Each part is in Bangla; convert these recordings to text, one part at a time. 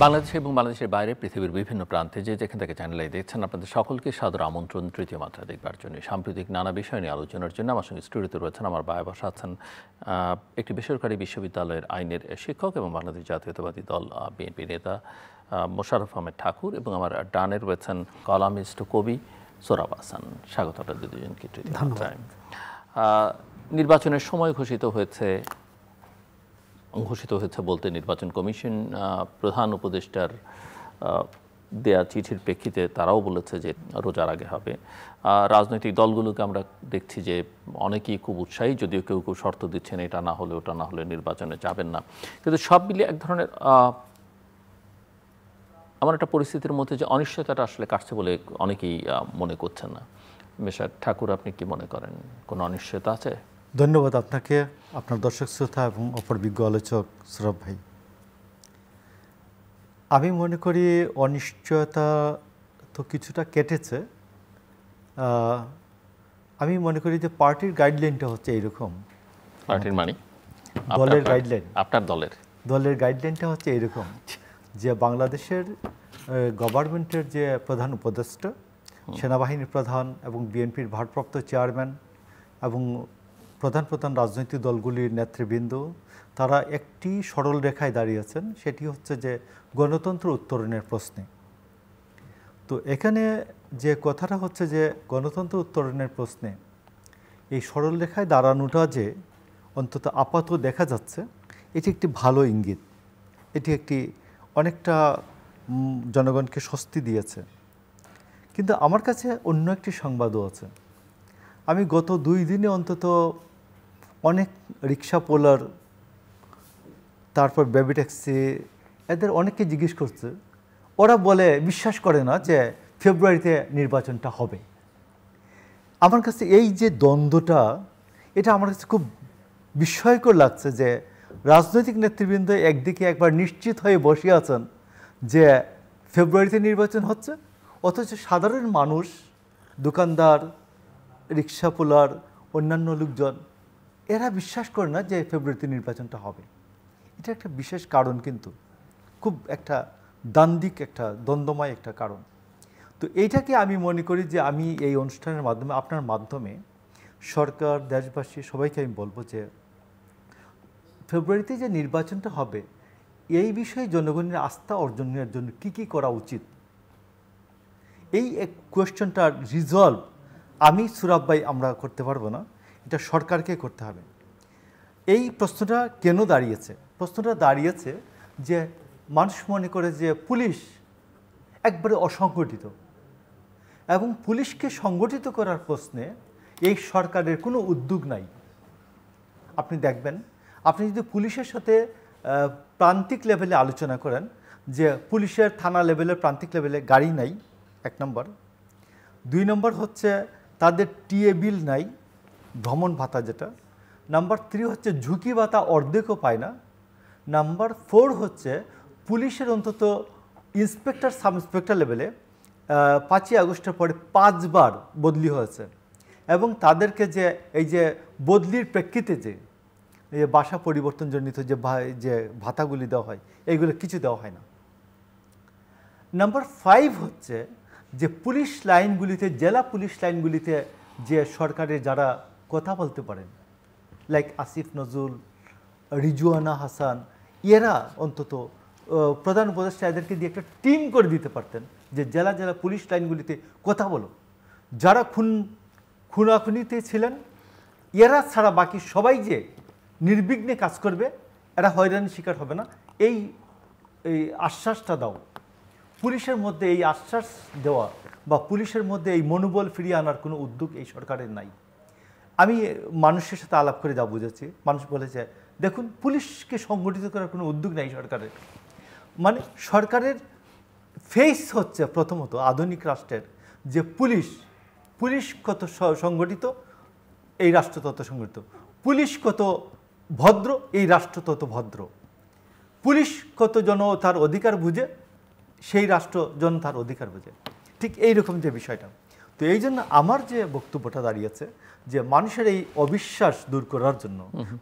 বাংলাদেশে এবং বাংলাদেশের বাইরে পৃথিবীর বিভিন্ন প্রান্তে যেখান থেকে চ্যানেলে দেখছেন আপনাদের সকলকে সাদর আমন্ত্রণ তৃতীয় মাত্রা দেখবার জন্য। সাম্প্রতিক নানা বিষয় নিয়ে আলোচনার জন্য আমার সঙ্গে স্টুডিওতে রয়েছেন আমার বাবা বসা আছেন একটি বেসরকারি বিশ্ববিদ্যালয়ের আইনের শিক্ষক এবং বাংলাদেশ জাতীয়তাবাদী দল বিএনপি নেতা মোশাররফ আহমেদ ঠাকুর, এবং আমার ডানে রয়েছেন কলামিস্ট কবি সোহরাব হাসান। স্বাগত আপনাদের দুজনকে তৃতীয় মাত্রায়। নির্বাচনের সময় ঘোষিত হয়েছে বলতে নির্বাচন কমিশন প্রধান উপদেষ্টার দেয়া চিঠির প্রেক্ষিতে তারাও বলেছে যে রোজার আগে হবে। রাজনৈতিক দলগুলোকে আমরা দেখছি যে অনেকেই খুব উৎসাহী, যদিও কেউ কেউ শর্ত দিচ্ছেন এটা না হলে ওটা না হলে নির্বাচনে যাবেন না। কিন্তু সব মিলিয়ে এক ধরনের আমার একটা পরিস্থিতির মধ্যে যে অনিশ্চয়তাটা আসলে কাটছে বলে অনেকেই মনে করছেন না। মিস্টার ঠাকুর, আপনি কি মনে করেন কোনো অনিশ্চয়তা আছে? ধন্যবাদ আপনাকে, আপনার দর্শক শ্রোতা এবং অপর বিজ্ঞ আলোচক সৌরভ ভাই। আমি মনে করি অনিশ্চয়তা তো কিছুটা কেটেছে। আমি মনে করি যে পার্টির গাইডলাইনটা হচ্ছে এইরকম। পার্টির মানে দলের গাইডলাইন, আপনার দলের গাইডলাইনটা হচ্ছে এইরকম যে বাংলাদেশের গভর্নমেন্টের যে প্রধান উপদেষ্টা, সেনাবাহিনীর প্রধান এবং বিএনপির ভারপ্রাপ্ত চেয়ারম্যান এবং প্রধান রাজনৈতিক দলগুলির নেতৃবৃন্দ তারা একটি সরল রেখায় দাঁড়িয়েছেন, সেটি হচ্ছে যে গণতন্ত্র উত্তরণের প্রশ্নে। তো এখানে যে কথাটা হচ্ছে যে গণতন্ত্র উত্তরণের প্রশ্নে এই সরল রেখায় দাঁড়ানোটা যে অন্তত আপাতত দেখা যাচ্ছে, এটি একটি ভালো ইঙ্গিত। এটি একটি অনেকটা জনগণকে স্বস্তি দিয়েছে। কিন্তু আমার কাছে অন্য একটি সংবাদও আছে। আমি গত 2 দিনে অন্তত অনেক রিক্সা পোলার, তারপর বেবি ট্যাক্সি, এদের অনেককে জিজ্ঞেস করছে, ওরা বলে বিশ্বাস করে না যে ফেব্রুয়ারিতে নির্বাচনটা হবে। আমার কাছে এই যে দ্বন্দ্বটা, এটা আমার কাছে খুব বিস্ময়কর লাগছে যে রাজনৈতিক নেতৃবৃন্দ একদিকে একবার নিশ্চিত হয়ে বসে আছেন যে ফেব্রুয়ারিতে নির্বাচন হচ্ছে, অথচ সাধারণ মানুষ, দোকানদার, রিক্সা পোলার, অন্যান্য লোকজন এরা বিশ্বাস করে না যে ফেব্রুয়ারিতে নির্বাচনটা হবে। এটা একটা বিশেষ কারণ, কিন্তু খুব একটা দ্বান্দ্বিক, একটা দ্বন্দ্বময় একটা কারণ। তো এইটাকে আমি মনে করি যে আমি এই অনুষ্ঠানের মাধ্যমে, আপনার মাধ্যমে সরকার, দেশবাসী সবাইকে আমি বলবো যে ফেব্রুয়ারিতে যে নির্বাচনটা হবে এই বিষয়ে জনগণের আস্থা অর্জনের জন্য কি কি করা উচিত, এই কোয়েশ্চনটার রিজলভ আমি সৌরভ ভাই আমরা করতে পারবো না, এটা সরকারকে করতে হবে। এই প্রশ্নটা কেন দাঁড়িয়েছে? প্রশ্নটা দাঁড়িয়েছে যে মানুষ মনে করে যে পুলিশ একবারে অসংগঠিত, এবং পুলিশকে সংগঠিত করার প্রশ্নে এই সরকারের কোনো উদ্যোগ নাই। আপনি দেখবেন, আপনি যদি পুলিশের সাথে প্রান্তিক লেভেলে আলোচনা করেন যে পুলিশের থানা লেভেলের প্রান্তিক লেভেলে গাড়ি নাই, 1 নম্বর। 2 নম্বর হচ্ছে তাদের টিএ বিল নাই, ভ্রমণ ভাতা যেটা। নাম্বার 3 হচ্ছে ঝুঁকি ভাতা অর্ধেকও পায় না। নাম্বার 4 হচ্ছে পুলিশের অন্তত ইন্সপেক্টর, সাব ইন্সপেক্টর লেভেলে 5ই আগস্টের পরে 5 বার বদলি হয়েছে, এবং তাদেরকে যে এই যে বদলির প্রেক্ষিতে যে বাসা পরিবর্তনজনিত যে ভাতাগুলি দেওয়া হয়, এইগুলো কিছু দেওয়া হয় না। নাম্বার 5 হচ্ছে যে পুলিশ লাইনগুলিতে, জেলা পুলিশ লাইনগুলিতে যে সরকারের যারা কথা বলতে পারেন, লাইক আসিফ নজরুল, রিজওয়ানা হাসান, এরা অন্তত প্রধান উপদেষ্টা এদেরকে দিয়ে একটা টিম করে দিতে পারতেন যে জেলা পুলিশ লাইনগুলিতে কথা বলো, যারা খুনাখুনিতে ছিলেন এরা ছাড়া বাকি সবাই যে নির্বিঘ্নে কাজ করবে, এরা হয়রানির শিকার হবে না, এই আশ্বাসটা দাও। পুলিশের মধ্যে এই আশ্বাস দেওয়া বা পুলিশের মধ্যে এই মনোবল ফিরিয়ে আনার কোনো উদ্যোগ এই সরকারের নাই। আমি মানুষের সাথে আলাপ করে যা বুঝেছি, মানুষ বলেছে দেখুন পুলিশকে সংগঠিত করার কোনো উদ্যোগ নেই সরকারের। মানে সরকারের ফেস হচ্ছে প্রথমত আধুনিক রাষ্ট্রের যে পুলিশ কত সংগঠিত, এই রাষ্ট্র তত সংগঠিত। পুলিশ কত ভদ্র, এই রাষ্ট্র তত ভদ্র। পুলিশ কত জন তার অধিকার বুঝে, সেই রাষ্ট্র জন তার অধিকার বুঝে। ঠিক এইরকম যে বিষয়টা। তো এই জন্য আমার যে বক্তব্যটা দাঁড়িয়েছে যে মানুষের এই অবিশ্বাস দূর করার জন্য,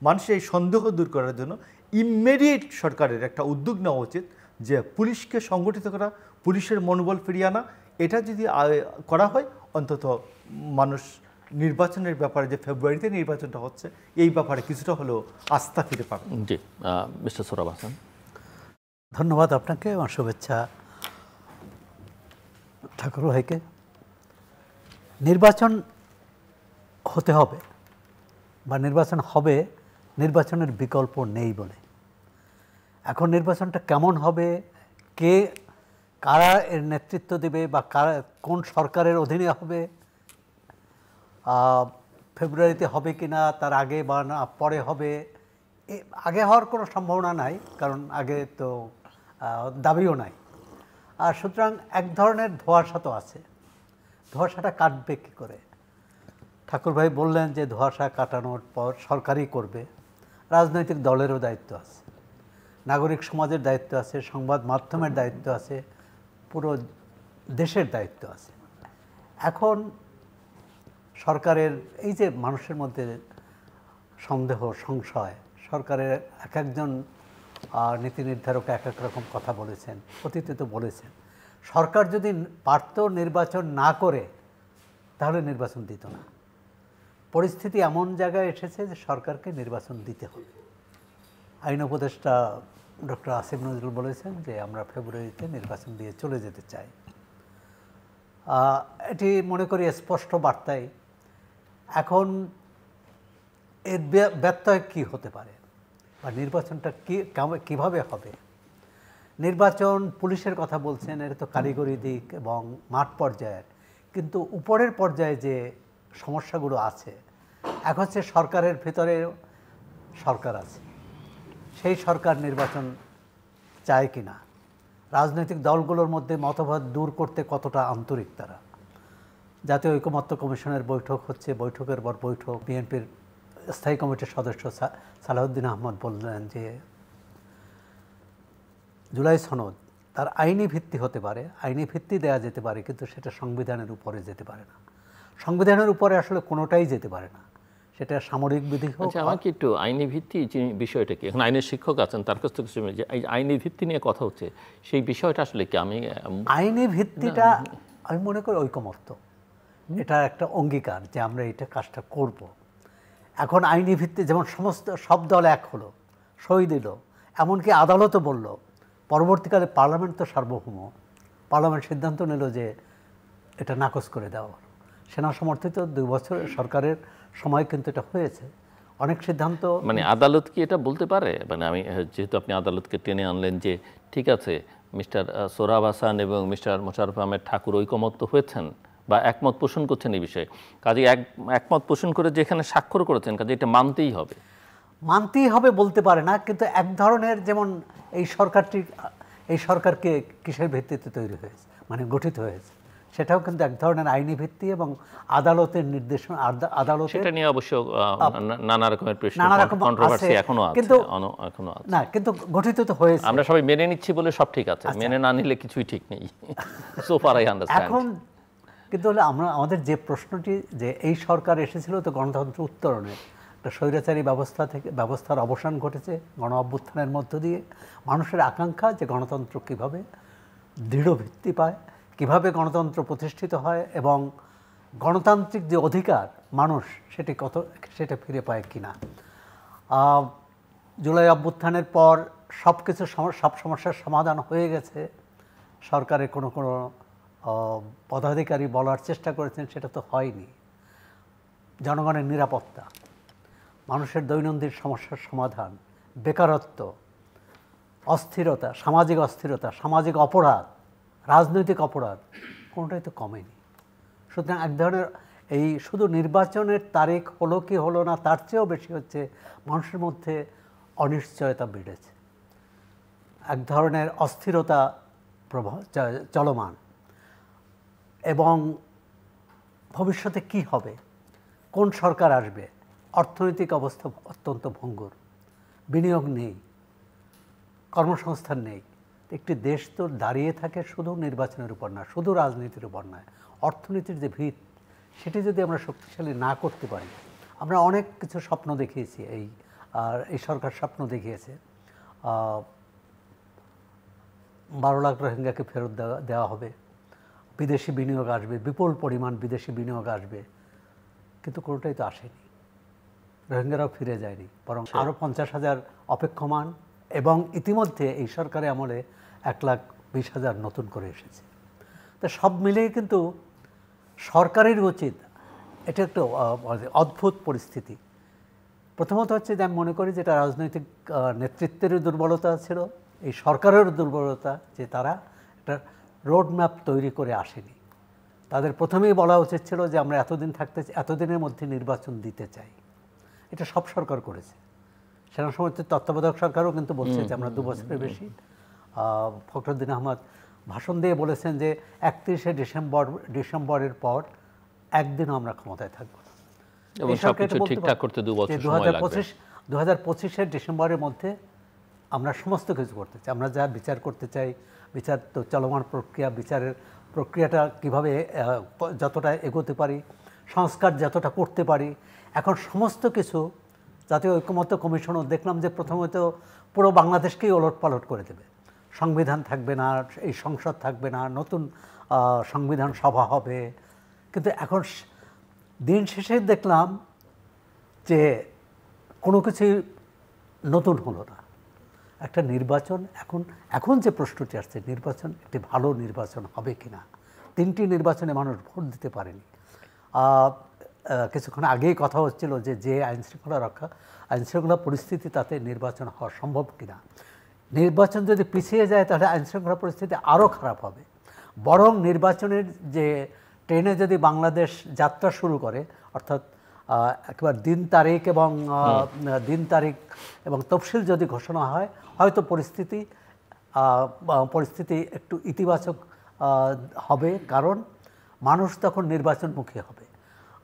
মানুষের এই সন্দেহ দূর করার জন্য ইমিডিয়েট সরকারের একটা উদ্যোগ নেওয়া উচিত, যে পুলিশকে সংগঠিত করা, পুলিশের মনোবল ফিরিয়ে আনা, এটা যদি করা হয় অন্তত মানুষ নির্বাচনের ব্যাপারে, যে ফেব্রুয়ারিতে নির্বাচনটা হচ্ছে, এই ব্যাপারে কিছুটা হলেও আস্থা ফিরে পাবে। জি, মিস্টার সোহরাব হাসান। ধন্যবাদ আপনাকে, আমার শুভেচ্ছা ঠাকুর ভাইকে। নির্বাচন হতে হবে বা নির্বাচন হবে, নির্বাচনের বিকল্প নেই বলে। এখন নির্বাচনটা কেমন হবে, কে কারা এর নেতৃত্ব দেবে বা কারা কোন সরকারের অধীনে হবে, ফেব্রুয়ারিতে হবে কি না, তার আগে বা না পরে হবে, আগে হওয়ার কোনো সম্ভাবনা নাই, কারণ আগে তো দাবিও নাই। আর সুতরাং এক ধরনের ধোঁয়াশা তো আছে। ধোঁয়াশাটা কাটবে কী করে? ঠাকুর ভাই বললেন যে ধোঁয়াশা কাটানোর পর সরকারই করবে। রাজনৈতিক দলেরও দায়িত্ব আছে, নাগরিক সমাজের দায়িত্ব আছে, সংবাদ মাধ্যমের দায়িত্ব আছে, পুরো দেশের দায়িত্ব আছে। এখন সরকারের এই যে মানুষের মধ্যে সন্দেহ, সংশয়, সরকারের এক একজন নীতি নির্ধারক এক এক রকম কথা বলেছেন, অতীতে তো বলেছেন। সরকার যদি পারত নির্বাচন না করে, তাহলে নির্বাচন দিত না। পরিস্থিতি এমন জায়গায় এসেছে যে সরকারকে নির্বাচন দিতে হবে। আইন উপদেষ্টা ডক্টর আসিফ নজরুল বলেছেন যে আমরা ফেব্রুয়ারিতে নির্বাচন দিয়ে চলে যেতে চাই। এটি মনে করি স্পষ্ট বার্তাই। এখন এর ব্যত্যয় কী হতে পারে বা নির্বাচনটা কীভাবে হবে? নির্বাচন পুলিশের কথা বলছেন, এটা তো কারিগরি দিক এবং মাঠ পর্যায়ের, কিন্তু উপরের পর্যায়ে যে সমস্যাগুলো আছে, এক হচ্ছে সরকারের ভিতরে সরকার আছে, সেই সরকার নির্বাচন চায় কি না, রাজনৈতিক দলগুলোর মধ্যে মতভেদ দূর করতে কতটা আন্তরিক তারা। জাতীয় ঐকমত্য কমিশনের বৈঠক হচ্ছে, বৈঠকের পর বৈঠক। বিএনপির স্থায়ী কমিটির সদস্য সালাউদ্দিন আহমদ বললেন যে জুলাই সনদ তার আইনি ভিত্তি হতে পারে, আইনি ভিত্তি দেওয়া যেতে পারে, কিন্তু সেটা সংবিধানের উপরে যেতে পারে না। সংবিধানের উপরে আসলে কোনোটাই যেতে পারে না, সেটা সামরিক বিধি হোক। আমাকে একটু আইনি ভিত্তি বিষয়টা কি, এখন আইনের শিক্ষক আছেন, তার কাছ থেকে যে আইনি ভিত্তি নিয়ে কথা হচ্ছে, সেই বিষয়টা আসলে কি? আমি আইনি ভিত্তিটা আমি মনে করি ঐকমত্য, এটা একটা অঙ্গীকার যে আমরা এটা কাজটা করব। এখন আইনি ভিত্তি যেমন সব দল এক হলো, সই দিল, এমনকি আদালতও বলল, পরবর্তীকালে পার্লামেন্ট তো সার্বভৌম, পার্লামেন্ট সিদ্ধান্ত নিল যে এটা নাকচ করে দেওয়া হলো। সেনা সমর্থিত 2 বছরের সরকারের সময় কিন্তু এটা হয়েছে। অনেক সিদ্ধান্ত মানে আদালত কি এটা বলতে পারে? মানে আমি যেহেতু আপনি আদালতকে টেনে আনলেন যে ঠিক আছে মিস্টার সোহরাব হাসান এবং মিস্টার মোশাররফ আহমেদ ঠাকুর ঐকমত্য হয়েছেন বা একমত পোষণ করছেন এই বিষয়ে, কাজে একমত পোষণ করে যেখানে স্বাক্ষর করেছেন, কাজে এটা মানতেই হবে বলতে পারে না। কিন্তু এক ধরনের, যেমন এই সরকারকে কিসের ভিত্তিতে তৈরি হয়েছে, মানে গঠিত হয়েছে, সেটাও কিন্তু এক ধরনের আইনি ভিত্তি এবং আদালতের নির্দেশনা। আদালত সেটা নিয়ে অবশ্য নানা রকমের প্রশ্ন, নানা রকম কন্ট্রোভার্সি এখনো আছে, কিন্তু না, কিন্তু গঠিত তো হয়েছে। আমরা সবাই মেনে নিচ্ছি বলে সব ঠিক আছে, মেনে না নিলে কিছুই ঠিক নেই। So far I understand. এখন কিন্তু হলে আমাদের যে প্রশ্নটি, যে এই সরকার এসেছিল তো গণতন্ত্র উত্তরণের, একটা স্বৈরাচারী ব্যবস্থার অবসান ঘটেছে গণ অভ্যুত্থানের মধ্য দিয়ে। মানুষের আকাঙ্ক্ষা যে গণতন্ত্র কীভাবে দৃঢ় ভিত্তি পায়, কিভাবে গণতন্ত্র প্রতিষ্ঠিত হয় এবং গণতান্ত্রিক যে অধিকার মানুষ সেটা ফিরে পায় কিনা। জুলাই অভ্যুত্থানের পর সব সমস্যার সমাধান হয়ে গেছে, সরকারের কোনো পদাধিকারী বলার চেষ্টা করেছেন, সেটা তো হয়নি। জনগণের নিরাপত্তা, মানুষের দৈনন্দিন সমস্যার সমাধান, বেকারত্ব, অস্থিরতা, সামাজিক অপরাধ, রাজনৈতিক অপরাধ, কোনোটাই তো কমেনি। সুতরাং এক ধরনের এই শুধু নির্বাচনের তারিখ হলো কি হলো না, তার চেয়েও বেশি হচ্ছে মানুষের মধ্যে অনিশ্চয়তা বেড়েছে, এক ধরনের অস্থিরতা চলমান। এবং ভবিষ্যতে কি হবে, কোন সরকার আসবে, অর্থনৈতিক অবস্থা অত্যন্ত ভঙ্গুর, বিনিয়োগ নেই, কর্মসংস্থান নেই। একটি দেশ তো দাঁড়িয়ে থাকে শুধু নির্বাচনের উপর না, শুধু রাজনীতির উপর নয়, অর্থনীতির যে ভিত, সেটি যদি আমরা শক্তিশালী না করতে পারি। আমরা অনেক কিছু স্বপ্ন দেখিয়েছি, এই সরকার স্বপ্ন দেখিয়েছে 12 লাখ রোহিঙ্গাকে ফেরত দেওয়া হবে, বিদেশি বিনিয়োগ আসবে, বিপুল পরিমাণ বিদেশি বিনিয়োগ আসবে, কিন্তু কোনোটাই তো আসেনি। রোহিঙ্গারাও ফিরে যায়নি, বরং আরও 50,000 অপেক্ষমান, এবং ইতিমধ্যে এই সরকারে আমলে 1,20,000 নতুন করে এসেছে। তো সব মিলিয়ে কিন্তু সরকারের উচিত, এটা একটা অদ্ভুত পরিস্থিতি। প্রথমত হচ্ছে যে আমি মনে করি যে এটা রাজনৈতিক নেতৃত্বের দুর্বলতা ছিল, এই সরকারের দুর্বলতা, যে তারা একটা রোড ম্যাপ তৈরি করে আসেনি। তাদের প্রথমেই বলা উচিত ছিল যে আমরা এতদিনের মধ্যে নির্বাচন দিতে চাই। এটা সব সরকার করেছে। সেনা সমিতির তত্ত্বাবধায়ক সরকারও কিন্তু বলছে যে আমরা 2 বছরের বেশি। ফখরুদ্দিন আহমদ ভাষণ দিয়ে বলেছেন যে 31শে ডিসেম্বরের পর একদিনও আমরা ক্ষমতায় থাকবো না। এবং সবকিছু ঠিকঠাক করতে 2 বছর সময় লাগবে। 2025-এর ডিসেম্বরের মধ্যে আমরা সমস্ত কিছু করতে চাই। আমরা যা বিচার করতে চাই, বিচার তো চলমান প্রক্রিয়া, বিচারের প্রক্রিয়াটা কিভাবে যতটা এগোতে পারি, সংস্কার যতটা করতে পারি, এখন সমস্ত কিছু জাতীয় ঐক্যমত্য কমিশনও দেখলাম যে প্রথমত পুরো বাংলাদেশকেই ওলটপালট করে দেবে। সংবিধান থাকবে না, এই সংসদ থাকবে না, নতুন সংবিধান সভা হবে। কিন্তু এখন দিন শেষে দেখলাম যে কোনো কিছুই নতুন হলো না। একটা নির্বাচন, এখন যে প্রশ্নটি আসছে, নির্বাচন একটি ভালো নির্বাচন হবে কিনা। 3টি নির্বাচনে মানুষ ভোট দিতে পারেনি। কিছুক্ষণ আগেই কথা হচ্ছিল যে আইনশৃঙ্খলা পরিস্থিতি, তাতে নির্বাচন হওয়া সম্ভব কিনা। নির্বাচন যদি পিছিয়ে যায় তাহলে আইনশৃঙ্খলা পরিস্থিতি আরও খারাপ হবে। বরং নির্বাচনের যে ট্রেনে যদি বাংলাদেশ যাত্রা শুরু করে, অর্থাৎ একবার দিন তারিখ এবং তফসিল যদি ঘোষণা হয়, হয়তো পরিস্থিতি একটু ইতিবাচক হবে। কারণ মানুষ তখন নির্বাচনমুখী হবে,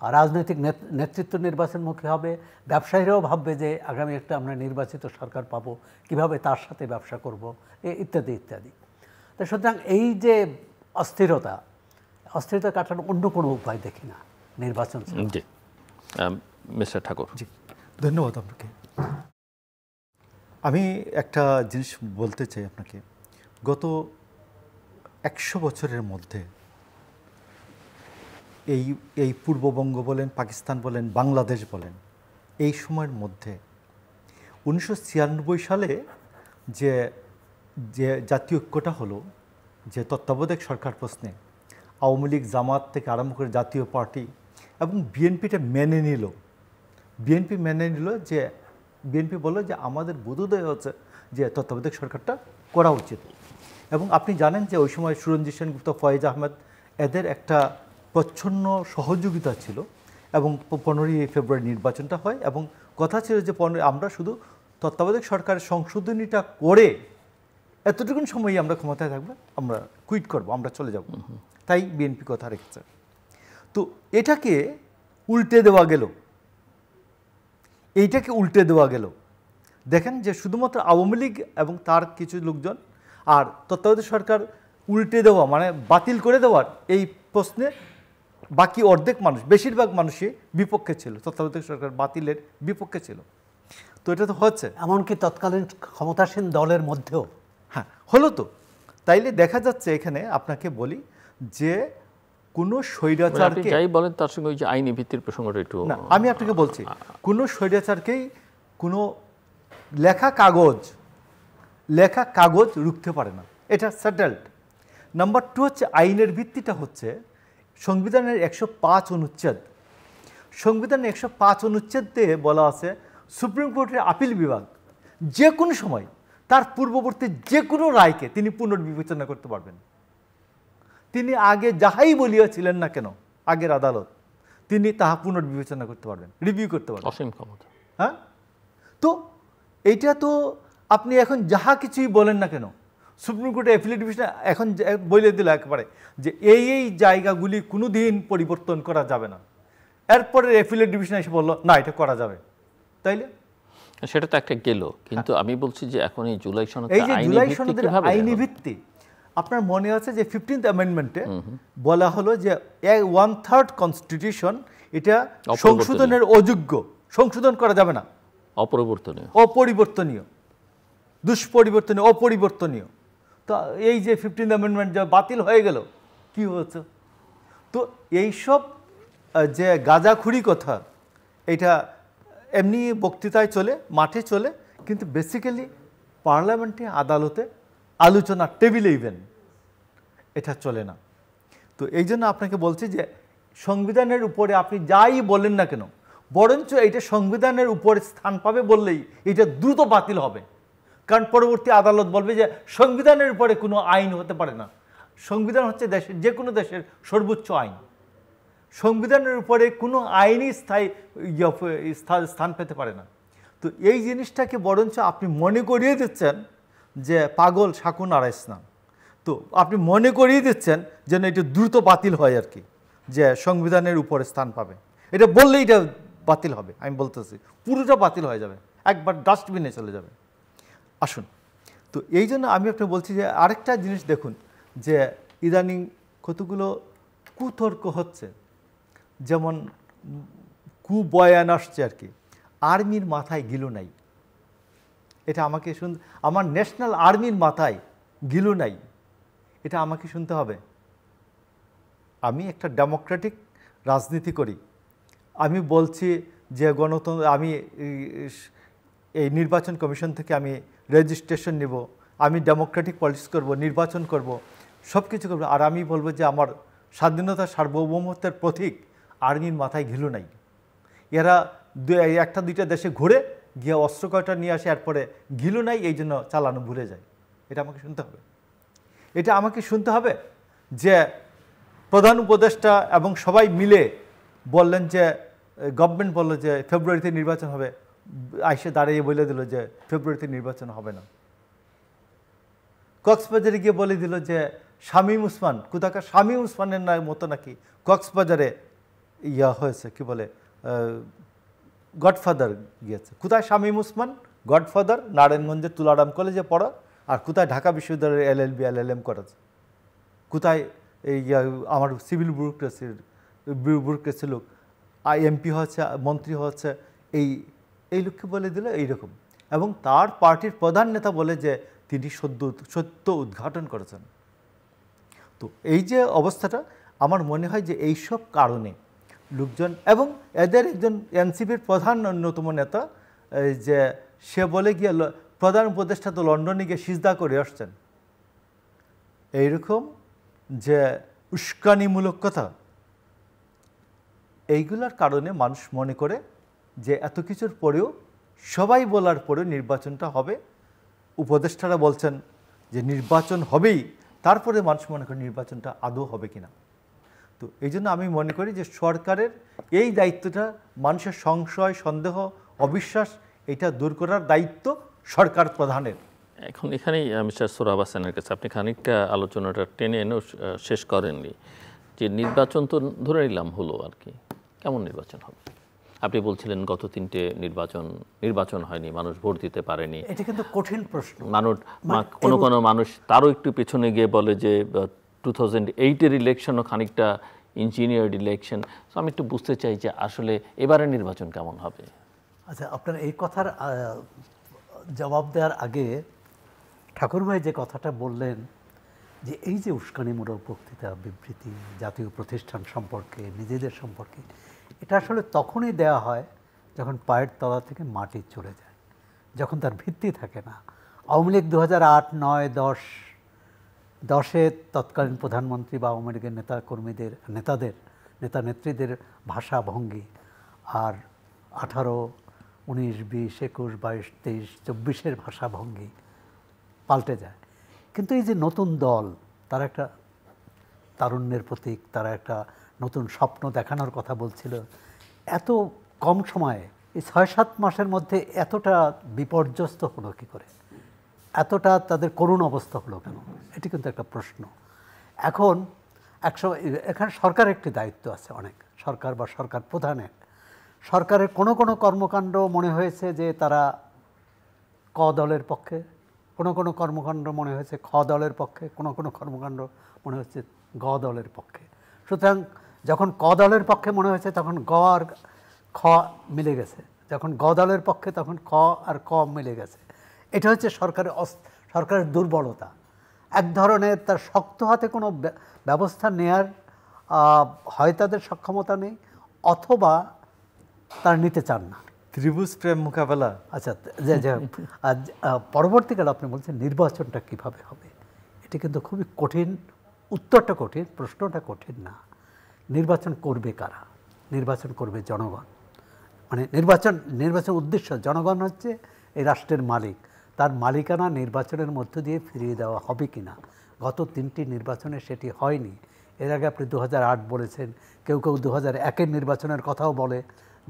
রাজনৈতিক নেতৃত্ব নির্বাচনমুখী হবে, ব্যবসায়ীরাও ভাববে যে আগামী একটা আমরা নির্বাচিত সরকার পাবো, কিভাবে তার সাথে ব্যবসা করব, ইত্যাদি ইত্যাদি। তো সুতরাং এই যে অস্থিরতা কাটানোর অন্য কোনো উপায় দেখি না নির্বাচন। জি, মিস্টার ঠাকুর। জি, ধন্যবাদ আপনাকে। আমি একটা জিনিস বলতে চাই আপনাকে। গত 100 বছরের মধ্যে এই পূর্ববঙ্গ বলেন, পাকিস্তান বলেন, বাংলাদেশ বলেন, এই সময়ের মধ্যে 1996 সালে যে জাতীয় ঐক্যটা হলো, যে তত্ত্বাবধায়ক সরকার প্রশ্নে আওয়ামী লীগ, জামাত থেকে আরম্ভ করে জাতীয় পার্টি এবং বিএনপিটা মেনে নিল। যে বিএনপি বলল যে আমাদের বোধোদয় হচ্ছে যে তত্ত্বাবধায়ক সরকারটা করা উচিত। এবং আপনি জানেন যে ওই সময় সুরঞ্জিত সেনগুপ্ত, ফয়েজ আহমেদ, এদের একটা প্রচ্ছন্ন সহযোগিতা ছিল এবং 15ই ফেব্রুয়ারি নির্বাচনটা হয়। এবং কথা ছিল যে আমরা শুধু তত্ত্বাবধায়ক সরকারের সংশোধনীটা করে এতটুকুন সময়ই আমরা ক্ষমতায় থাকবো, আমরা কুইট করব, আমরা চলে যাব। তাই বিএনপি কথা রেখেছে। তো এইটাকে উল্টে দেওয়া গেল। দেখেন যে শুধুমাত্র আওয়ামী লীগ এবং তার কিছু লোকজন আর তত্ত্বাবধায়ক সরকার উল্টে দেওয়া মানে বাতিল করে দেওয়ার এই প্রশ্নে বাকি অর্ধেক মানুষ, বেশিরভাগ মানুষই বিপক্ষে ছিল, তত্ত্বাবধায়ক সরকার বাতিলের বিপক্ষে ছিল। তো এটা তো হচ্ছে, এমনকি তৎকালীন ক্ষমতাসীন দলের মধ্যেও। হ্যাঁ, হলো তো। তাইলে দেখা যাচ্ছে এখানে আপনাকে বলি যে কোনো স্বৈরাচারকে, যাই বলেন তার সঙ্গে ওই যে আইনি ভিত্তির প্রসঙ্গটা একটু না, আমি আপনাকে বলছি, কোনো স্বৈরাচারকেই কোনো লেখা কাগজ রুখতে পারে না, এটা সেটেলড। নাম্বার 2 হচ্ছে আইনের ভিত্তিটা হচ্ছে সংবিধানের 105 অনুচ্ছেদ। সংবিধানের 105 অনুচ্ছেদে বলা আছে সুপ্রিম কোর্টের আপিল বিভাগ যে কোনো সময় তার পূর্ববর্তী যে কোনো রায়কে তিনি পুনর্বিবেচনা করতে পারবেন। তিনি আগে যাহাই বলিয়াছিলেন না কেন, আগের আদালত, তিনি তাহা পুনর্বিবেচনা করতে পারবেন, রিভিউ করতে পারবেন। অসীম ক্ষমতা। হ্যাঁ, তো এইটা তো আপনি এখন যাহা কিছুই বলেন না কেন, সুপ্রিম কোর্টে অ্যাপিলেট ডিভিশন এখন বলে দিল একেবারে যে এই জায়গাগুলি কোনো দিন পরিবর্তন করা যাবে না। এরপরে অ্যাপিলেট ডিভিশন এসে বললো না, এটা করা যাবে। তাইলে সেটা তো একটা গেল, কিন্তু আমি বলছি যে এখন এই জুলাই সনদ, এই যে জুলাই সনদের আইনি ভিত্তি, আপনার মনে আছে যে 15th অ্যামেন্ডমেন্টে বলা হলো যে 1/3 কনস্টিটিউশন এটা সংশোধনের অযোগ্য, সংশোধন করা যাবে না, অপরিবর্তনীয়, দুষ্পরিবর্তনীয়, অপরিবর্তনীয়। তো এই যে 15th অ্যামেন্ডমেন্ট যা বাতিল হয়ে গেল, কি হচ্ছে? তো এইসব যে গাঁজাখুরি কথা, এটা এমনি বক্তৃতায় চলে, মাঠে চলে, কিন্তু বেসিক্যালি পার্লামেন্টে, আদালতে, আলোচনার টেবিলে ইভেন এটা চলে না। তো এই জন্য আপনাকে বলছি যে সংবিধানের উপরে আপনি যাই বলেন না কেন, বরঞ্চ এটা সংবিধানের উপরে স্থান পাবে বললেই এটা দ্রুত বাতিল হবে। কারণ পরবর্তী আদালত বলবে যে সংবিধানের উপরে কোনো আইন হতে পারে না। সংবিধান হচ্ছে দেশের, যে কোনো দেশের সর্বোচ্চ আইন। সংবিধানের উপরে কোনো আইনই স্থান পেতে পারে না। তো এই জিনিসটাকে বরঞ্চ আপনি মনে করিয়ে দিচ্ছেন যে পাগল শাকুন আড়াইশ না। তো আপনি মনে করিয়ে দিচ্ছেন যেন এটা দ্রুত বাতিল হয় আর কি, যে সংবিধানের উপরে স্থান পাবে। এটা বললেই এটা বাতিল হবে, আমি বলতেছি পুরোটা বাতিল হয়ে যাবে, একবার ডাস্টবিনে চলে যাবে। আসুন, তো এই জন্য আমি আপনাকে বলছি যে আরেকটা জিনিস দেখুন, যে ইদানিং কতগুলো কুতর্ক হচ্ছে, যেমন কুবয়ান আসছে আর কি, আর্মির মাথায় গিলু নাই। এটা আমাকে আমার ন্যাশনাল আর্মির মাথায় গিলু নাই, এটা আমাকে শুনতে হবে। আমি একটা ডেমোক্রেটিক রাজনীতি করি, আমি বলছি যে গণতন্ত্র, আমি এই নির্বাচন কমিশন থেকে আমি রেজিস্ট্রেশন নেব, আমি ডেমোক্রেটিক পলিটিক্স করব, নির্বাচন করব, সব কিছু করবো, আর আমি বলবো যে আমার স্বাধীনতা সার্বভৌমত্বের প্রতীক আর্মির মাথায় ঘিলু নাই। এরা একটা দুইটা দেশে ঘুরে গিয়ে অস্ত্র কয়টা নিয়ে আসে, এরপরে ঘিলু নাই এই জন্য চালানো ভুলে যায়। এটা আমাকে শুনতে হবে। এটা আমাকে শুনতে হবে যে প্রধান উপদেষ্টা এবং সবাই মিলে বললেন যে, গভর্নমেন্ট বলল যে ফেব্রুয়ারিতে নির্বাচন হবে, আইসে দাঁড়িয়ে বলে দিল যে ফেব্রুয়ারিতে নির্বাচন হবে না। কক্সবাজারে গিয়ে বলে দিল যে শামীম ওসমান, কোথাকার শামীম ওসমানের মতো নাকি কক্সবাজারে হয়েছে, কি বলে, গডফাদার গিয়েছে। কোথায় শামীম ওসমান? গডফাদার নারায়ণগঞ্জের তুলারাম কলেজে পড়া, আর কোথায় ঢাকা বিশ্ববিদ্যালয়ের LLB LLM করেছে। কোথায় এই আমার সিভিল ব্যুরোক্রেসির লোক MP হচ্ছে, মন্ত্রী হচ্ছে, এই লোককে বলে দিল এইরকম। এবং তার পার্টির প্রধান নেতা বলে যে তিনি সত্য উদ্ঘাটন করেছেন। তো এই যে অবস্থাটা, আমার মনে হয় যে এইসব কারণে লোকজন, এবং এদের একজন NCPর প্রধান অন্যতম নেতা, যে সে বলে গিয়ে প্রধান উপদেষ্টা তো লন্ডনে গিয়ে সিজদা করে আসছেন, এইরকম যে উস্কানিমূলক কথা, এইগুলোর কারণে মানুষ মনে করে যে এত কিছুর পরেও, সবাই বলার পরেও নির্বাচনটা হবে। উপদেষ্টারা বলছেন যে নির্বাচন হবেই, তারপরে মানুষ মনে করে নির্বাচনটা আদৌ হবে কিনা। তো এই জন্য আমি মনে করি যে সরকারের এই দায়িত্বটা, মানুষের সংশয়, সন্দেহ, অবিশ্বাস, এটা দূর করার দায়িত্ব সরকার প্রধানের। এখন এখানেই মিস্টার সোহরাব হাসানের কাছে, আপনি খানিকটা আলোচনাটা টেনে এনেও শেষ করেননি, যে নির্বাচন তো ধরে নিলাম হলো আর কি, কেমন নির্বাচন হবে? আপনি বলছিলেন গত 3টে নির্বাচন হয়নি, মানুষ ভোট দিতে পারেনি। এটা কিন্তু কঠিন প্রশ্ন। কোনো মানুষ তারও একটু পেছনে গিয়ে বলে যে 2008-এর ইলেকশনও খানিকটা ইঞ্জিনিয়ার্ড ইলেকশন। তো আমি একটু বুঝতে চাই যে আসলে এবারের নির্বাচন কেমন হবে। আচ্ছা, আপনার এই কথার জবাব দেওয়ার আগে ঠাকুরভাই যে কথাটা বললেন, যে এই যে উস্কানিমূলক বক্তৃতা, বিবৃতি জাতীয় প্রতিষ্ঠান সম্পর্কে, নিজেদের সম্পর্কে, এটা আসলে তখনই দেয়া হয় যখন পায়ের তলা থেকে মাটি চলে যায়, যখন তার ভিত্তি থাকে না। আওয়ামী লীগ 2008, 9, 10-এ তৎকালীন প্রধানমন্ত্রী বা আওয়ামী লীগের নেতা নেত্রীদের ভাষা ভঙ্গি, আর 18, 19, 20, 21, 22, 23, 24-এর ভাষা ভঙ্গি পাল্টে যায়। কিন্তু এই যে নতুন দল, তারা একটা তারুণ্যের প্রতীক, তারা একটা নতুন স্বপ্ন দেখানোর কথা বলছিল, এত কম সময়ে, এই 6-7 মাসের মধ্যে এতটা বিপর্যস্ত হলো কী করে, এতটা তাদের করুণ অবস্থা হলো কেন? এটি কিন্তু একটা প্রশ্ন। এখন এখানে সরকারের একটি দায়িত্ব আছে অনেক, সরকার বা সরকার প্রধানের। সরকারের কোনো কোনো কর্মকাণ্ড মনে হয়েছে যে তারা ক দলের পক্ষে, কোনো কোনো কর্মকাণ্ড মনে হয়েছে খ দলের পক্ষে, কোনো কোনো কর্মকাণ্ড মনে হচ্ছে গ দলের পক্ষে। সুতরাং যখন ক দলের পক্ষে মনে হয়েছে তখন গ আর খ মিলে গেছে, যখন গ দলের পক্ষে তখন খ আর ক মিলে গেছে। এটা হচ্ছে সরকারের দুর্বলতা। এক ধরনের তার শক্ত হাতে কোনো ব্যবস্থা নেয়ার হয় তাদের সক্ষমতা নেই, অথবা তারা নিতে চান না। ত্রিভুজ প্রেম মোকাবেলা। আচ্ছা, যে পরবর্তীকালে আপনি বলছেন নির্বাচনটা কিভাবে হবে, এটি কিন্তু খুবই কঠিন। উত্তরটা কঠিন, প্রশ্নটা কঠিন না। নির্বাচন করবে কারা? নির্বাচন করবে জনগণ। মানে নির্বাচন উদ্দেশ্য, জনগণ হচ্ছে এই রাষ্ট্রের মালিক, তার মালিকানা নির্বাচনের মধ্য দিয়ে ফিরিয়ে দেওয়া হবে কি না। গত 3টি নির্বাচনে সেটি হয়নি। এর আগে আপনি 2008 বলেছেন, কেউ কেউ 2001-এর নির্বাচনের কথাও বলে,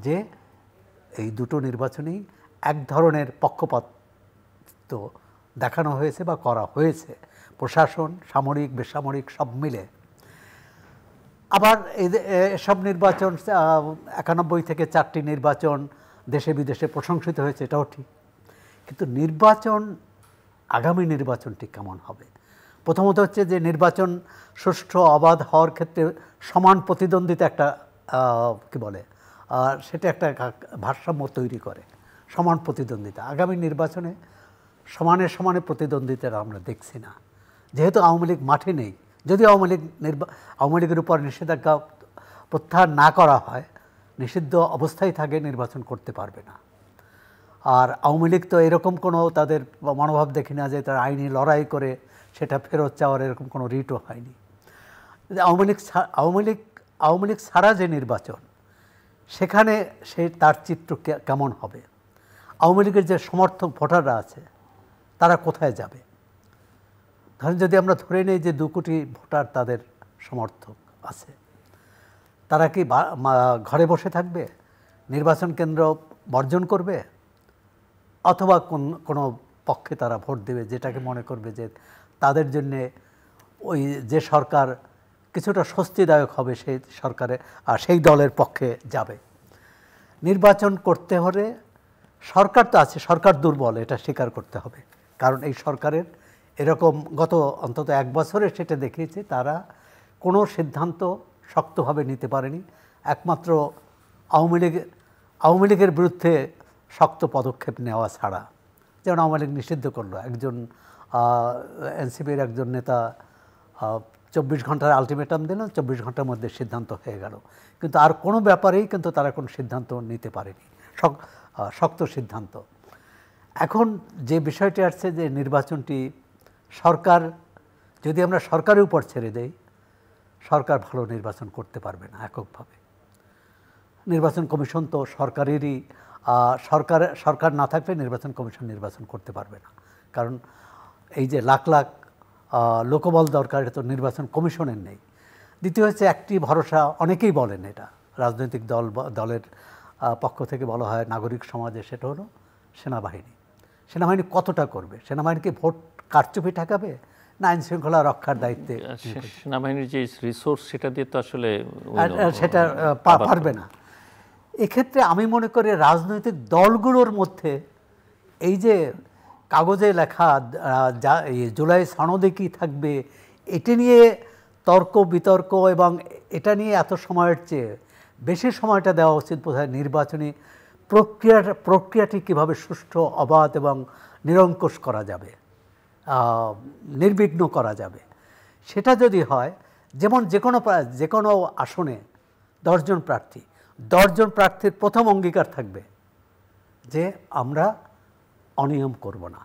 যে এই দুটো নির্বাচনেই এক ধরনের পক্ষপাত তো দেখানো হয়েছে বা করা হয়েছে, প্রশাসন, সামরিক, বেসামরিক সব মিলে। আবার এসব নির্বাচন 91 থেকে 4টি নির্বাচন দেশে বিদেশে প্রশংসিত হয়েছে, এটাও ঠিক। কিন্তু নির্বাচন, আগামী নির্বাচনটি কেমন হবে? প্রথমত হচ্ছে যে নির্বাচন সুষ্ঠু অবাধ হওয়ার ক্ষেত্রে সমান প্রতিদ্বন্দ্বিতা একটা কি বলে, সেটা একটা ভারসাম্য তৈরি করে, সমান প্রতিদ্বন্দ্বিতা। আগামী নির্বাচনে সমানে সমানে প্রতিদ্বন্দ্বিতা আমরা দেখছি না, যেহেতু আওয়ামী লীগ মাঠে নেই। যদি আওয়ামী লীগের উপর নিষেধাজ্ঞা প্রত্যাহার না করা হয়, নিষিদ্ধ অবস্থায় থাকে, নির্বাচন করতে পারবে না। আর আওয়ামী লীগ তো এরকম কোনো তাদের মনোভাব দেখি না যে তারা আইনি লড়াই করে সেটা ফেরত চাওয়ার এরকম কোনো রিটও হয়নি। আওয়ামী লীগ ছাড়া যে নির্বাচন, সেখানে তার চিত্র কেমন হবে? আওয়ামী লীগের যে সমর্থক ভোটাররা আছে তারা কোথায় যাবে? ধরেন যদি আমরা ধরে নিই যে 2 কোটি ভোটার তাদের সমর্থক আছে, তারা কি ঘরে বসে থাকবে, নির্বাচন কেন্দ্র বর্জন করবে, অথবা কোনো পক্ষে তারা ভোট দেবে যেটাকে মনে করবে যে তাদের জন্যে ওই যে সরকার কিছুটা স্বস্তিদায়ক হবে, সেই সরকারে সেই দলের পক্ষে যাবে। নির্বাচন করতে হলে সরকার তো আছে, সরকার দুর্বল, এটা স্বীকার করতে হবে। কারণ এই সরকারের এরকম গত অন্তত 1 বছরে সেটা দেখিয়েছে, তারা কোনো সিদ্ধান্ত শক্তভাবে নিতে পারেনি, একমাত্র আওয়ামী লীগের বিরুদ্ধে শক্ত পদক্ষেপ নেওয়া ছাড়া। যেমন আওয়ামী লীগ নিষিদ্ধ করলো, একজন এনসিপির একজন নেতা 24 ঘন্টার আলটিমেটাম দিলেন, 24 ঘন্টার মধ্যে সিদ্ধান্ত হয়ে গেল। কিন্তু আর কোনো ব্যাপারেই কিন্তু তারা কোনো সিদ্ধান্ত নিতে পারেনি, শক্ত সিদ্ধান্ত। এখন যে বিষয়টি আসছে যে নির্বাচনটি সরকার, যদি আমরা সরকারের উপর ছেড়ে দেই, সরকার ভালো নির্বাচন করতে পারবে না এককভাবে। নির্বাচন কমিশন তো সরকারেরই, সরকার না থাকলে নির্বাচন কমিশন নির্বাচন করতে পারবে না। কারণ এই যে লাখ লাখ লোকবল দরকার, এটা তো নির্বাচন কমিশনের নেই। দ্বিতীয় হচ্ছে একটি ভরসা, অনেকেই বলেন এটা রাজনৈতিক দলের পক্ষ থেকে বলা হয় নাগরিক সমাজে, সেটা হলো সেনাবাহিনী। সেনাবাহিনী কতটা করবে? সেনাবাহিনীকে ভোট কারচুপি ঠেকাবে, না আইন শৃঙ্খলা রক্ষার দায়িত্বে? সেনাবাহিনীর যে রিসোর্স, সেটা দিয়ে তো আসলে সেটা পারবে না। এক্ষেত্রে আমি মনে করি রাজনৈতিক দলগুলোর মধ্যে এই যে কাগজে লেখা জুলাই সনদে কী থাকবে, এটা নিয়ে তর্ক বিতর্ক, এবং এটা নিয়ে এত সময়ের চেয়ে বেশি সময়টা দেওয়া উচিত বোধহয় নির্বাচনী প্রক্রিয়াটি কীভাবে সুষ্ঠু, অবাধ এবং নিরঙ্কুশ করা যাবে, নির্বিঘ্ন করা যাবে। সেটা যদি হয়, যেমন যে কোনো আসনে 10 জন প্রার্থী, 10 জন প্রার্থীর প্রথম অঙ্গীকার থাকবে যে আমরা অনিয়ম করব না,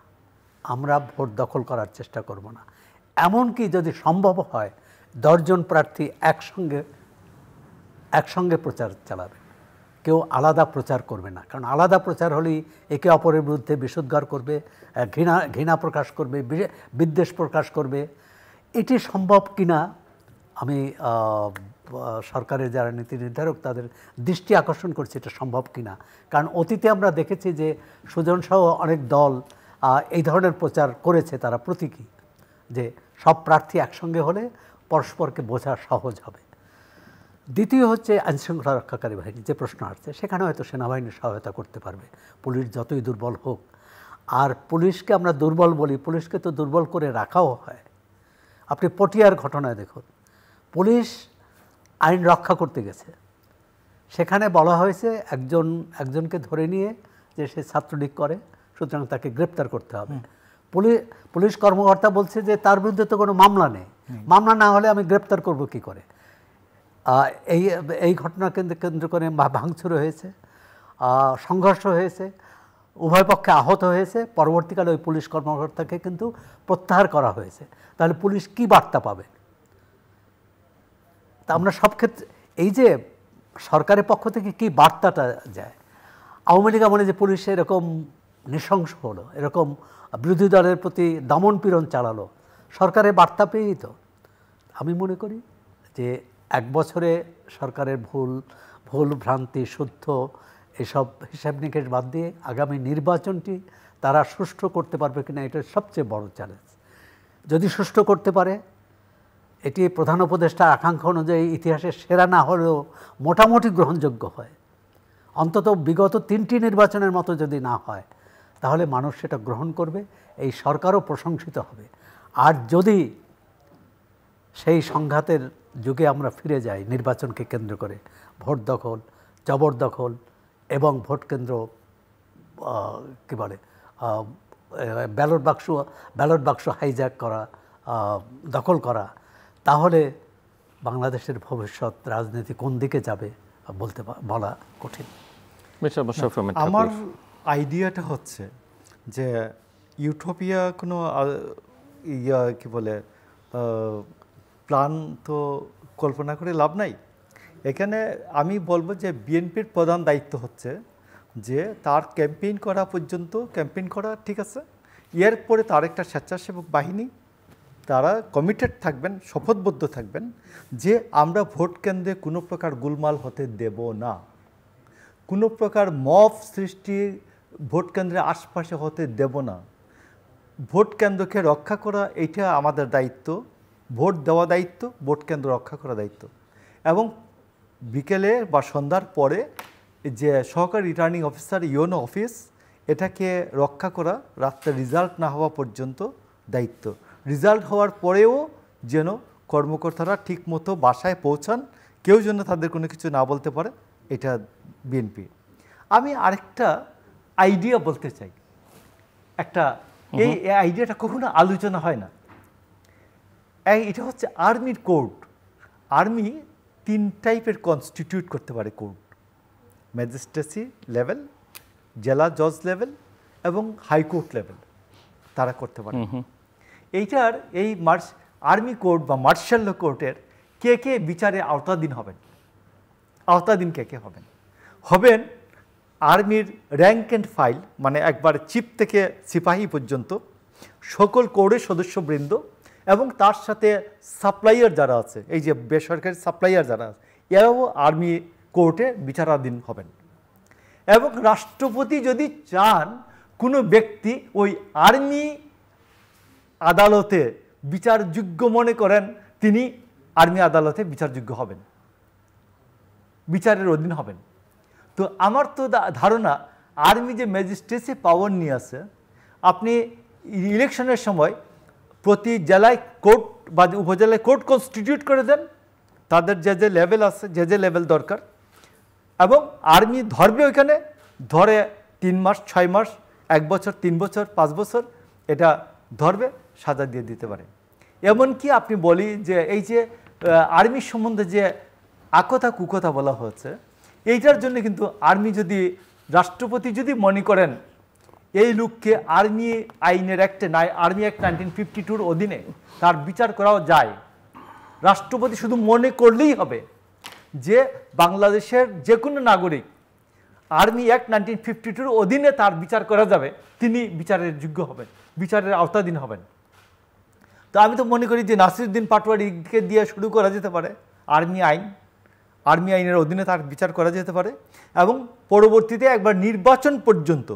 আমরা ভোট দখল করার চেষ্টা করব না। এমনকি যদি সম্ভব হয় 10 জন প্রার্থী একসঙ্গে প্রচার চালাবে, কেউ আলাদা প্রচার করবে না। কারণ আলাদা প্রচার হলেই একে অপরের বিরুদ্ধে বিষোদ্গার করবে, ঘৃণা প্রকাশ করবে, বিদ্বেষ প্রকাশ করবে। এটি সম্ভব কিনা আমি সরকারের যারা নীতি নির্ধারক তাদের দৃষ্টি আকর্ষণ করছি, এটা সম্ভব কিনা। কারণ অতীতে আমরা দেখেছি যে সুজনসহ অনেক দল এই ধরনের প্রচার করেছে, তারা প্রতীকী যে সব প্রার্থী একসঙ্গে হলে পরস্পরকে বোঝা সহজ হবে। দ্বিতীয় হচ্ছে আইনশৃঙ্খলা রক্ষাকারী বাহিনী, যে প্রশ্ন আসছে, সেখানে হয়তো সেনাবাহিনী সহায়তা করতে পারবে, পুলিশ যতই দুর্বল হোক। আর পুলিশকে আমরা দুর্বল বলি, পুলিশকে তো দুর্বল করে রাখাও হয়। আপনি পটিয়ার ঘটনায় দেখুন, পুলিশ আইন রক্ষা করতে গেছে, সেখানে বলা হয়েছে একজনকে ধরে নিয়ে যে সে ছাত্রলীগ করে, সুতরাং তাকে গ্রেপ্তার করতে হবে। পুলিশ কর্মকর্তা বলছে যে তার বিরুদ্ধে তো কোনো মামলা নেই, মামলা না হলে আমি গ্রেপ্তার করব কি করে। এই ঘটনা কেন্দ্র করে ভাঙচুর হয়েছে, সংঘর্ষ হয়েছে, উভয় পক্ষে আহত হয়েছে, পরবর্তীকালে ওই পুলিশ কর্মকর্তাকে কিন্তু প্রত্যাহার করা হয়েছে। তাহলে পুলিশ কি বার্তা পাবে? তা আমরা সব ক্ষেত্রে এই যে সরকারের পক্ষ থেকে কি বার্তাটা যায়, আওয়ামী লীগ আমলে যে পুলিশ এরকম নৃশংস হলো, এরকম বিরোধী দলের প্রতি দমন পীড়ন চালালো, সরকারের বার্তা পেয়েই তো। আমি মনে করি যে 1 বছরে সরকারের ভুল ভ্রান্তি শুদ্ধ এসব হিসাব নিকেশ বাদ দিয়ে আগামী নির্বাচনটি তারা সুষ্ঠু করতে পারবে কিনা, এটা সবচেয়ে বড় চ্যালেঞ্জ। যদি সুষ্ঠু করতে পারে, এটি প্রধান উপদেষ্টার আকাঙ্ক্ষা অনুযায়ী ইতিহাসের সেরা না হলেও মোটামুটি গ্রহণযোগ্য হয়, অন্তত বিগত 3টি নির্বাচনের মতো যদি না হয়, তাহলে মানুষ সেটা গ্রহণ করবে, এই সরকারও প্রশংসিত হবে। আর যদি সেই সংঘাতের যুগে আমরা ফিরে যাই, নির্বাচনকে কেন্দ্র করে ভোট দখল, জবরদখল এবং ভোট কেন্দ্র কী বলে ব্যালট বাক্স হাইজ্যাক করা, দখল করা, তাহলে বাংলাদেশের ভবিষ্যৎ রাজনীতি কোন দিকে যাবে বলা কঠিন। আমার আইডিয়াটা হচ্ছে যে ইউটোপিয়া কোনো কি বলে প্ল্যান তো কল্পনা করে লাভ নাই। এখানে আমি বলবো যে বিএনপির প্রধান দায়িত্ব হচ্ছে যে তার ক্যাম্পেইন করা পর্যন্ত ক্যাম্পেইন করা, ঠিক আছে, এরপরে তার একটা স্বেচ্ছাসেবক বাহিনী, তারা কমিটেড থাকবেন, শপথবদ্ধ থাকবেন যে আমরা ভোট কেন্দ্রে কোনো প্রকার গোলমাল হতে দেব না, কোনো প্রকার মব সৃষ্টি ভোট কেন্দ্রের আশপাশে হতে দেব না, ভোট কেন্দ্রকে রক্ষা করা এইটা আমাদের দায়িত্ব, ভোট দেওয়া দায়িত্ব, ভোট কেন্দ্র রক্ষা করা দায়িত্ব। এবং বিকেলে বা সন্ধ্যার পরে যে সহকারী রিটার্নিং অফিসার ইউনো অফিস, এটাকে রক্ষা করা রাত্রে রেজাল্ট না হওয়া পর্যন্ত দায়িত্ব। রেজাল্ট হওয়ার পরেও যেন কর্মকর্তারা ঠিকমতো বাসায় পৌঁছান, কেউ যেন তাদের কোনো কিছু না বলতে পারে, এটা বিএনপি। আমি আরেকটা আইডিয়া বলতে চাই, একটা এই আইডিয়াটা কখনো আলোচনা হয় না। এটা হচ্ছে আর্মির কোর্ট। আর্মি 3 টাইপের কনস্টিটিউট করতে পারে কোর্ট: ম্যাজিস্ট্রেসি লেভেল, জেলা জজ লেভেল এবং হাইকোর্ট লেভেল, তারা করতে পারে। এইটার এই আর্মি কোর্ট বা মার্শাল ল কোর্টের কে কে বিচারে আওতাধীন হবেন? আওতাধীন কে কে হবেন? হবেন আর্মির র্যাঙ্ক অ্যান্ড ফাইল, মানে একবার চিফ থেকে সিপাহী পর্যন্ত সকল কোর্টের সদস্যবৃন্দ, এবং তার সাথে সাপ্লাইয়ার যারা আছে, এই যে বেসরকারি সাপ্লাইয়ার যারা আছে, এরাও আর্মি কোর্টে বিচারাধীন হবেন। এবং রাষ্ট্রপতি যদি চান কোনো ব্যক্তি ওই আর্মি আদালতে বিচারযোগ্য মনে করেন, তিনি আর্মি আদালতে বিচারযোগ্য হবেন, বিচারের অধীন হবেন। তো আমার তো ধারণা আর্মি যে ম্যাজিস্ট্রেসি পাওয়ার নিয়ে আছে, আপনি ইলেকশনের সময় প্রতি জেলায় কোর্ট বা উপজেলায় কোর্ট কনস্টিটিউট করে দেন, তাদের যে যে লেভেল আছে, যে যে লেভেল দরকার, এবং আর্মি ধরবে ওইখানে, ধরে 3 মাস 6 মাস 1 বছর 3 বছর 5 বছর এটা ধরবে, সাজা দিয়ে দিতে পারে। এমনকি আপনি বলি যে এই যে আর্মির সম্বন্ধে যে আকথা কুকথা বলা হয়েছে, এইটার জন্য কিন্তু আর্মি যদি রাষ্ট্রপতি যদি মনে করেন এই লোককে আর্মি আইনের আর্মি অ্যাক্ট 1952-র অধীনে তার বিচার করাও যায়, রাষ্ট্রপতি শুধু মনে করলেই হবে যে বাংলাদেশের যে কোনো নাগরিক আর্মি অ্যাক্ট 1952-র অধীনে তার বিচার করা যাবে, তিনি বিচারের যোগ্য হবেন, বিচারের আওতাধীন হবেন। তো আমি তো মনে করি যে নাসিরউদ্দিন পাটোয়ারিকে দিয়ে শুরু করা যেতে পারে আর্মি আইনের অধীনে তার বিচার করা যেতে পারে, এবং পরবর্তীতে একবার নির্বাচন পর্যন্ত।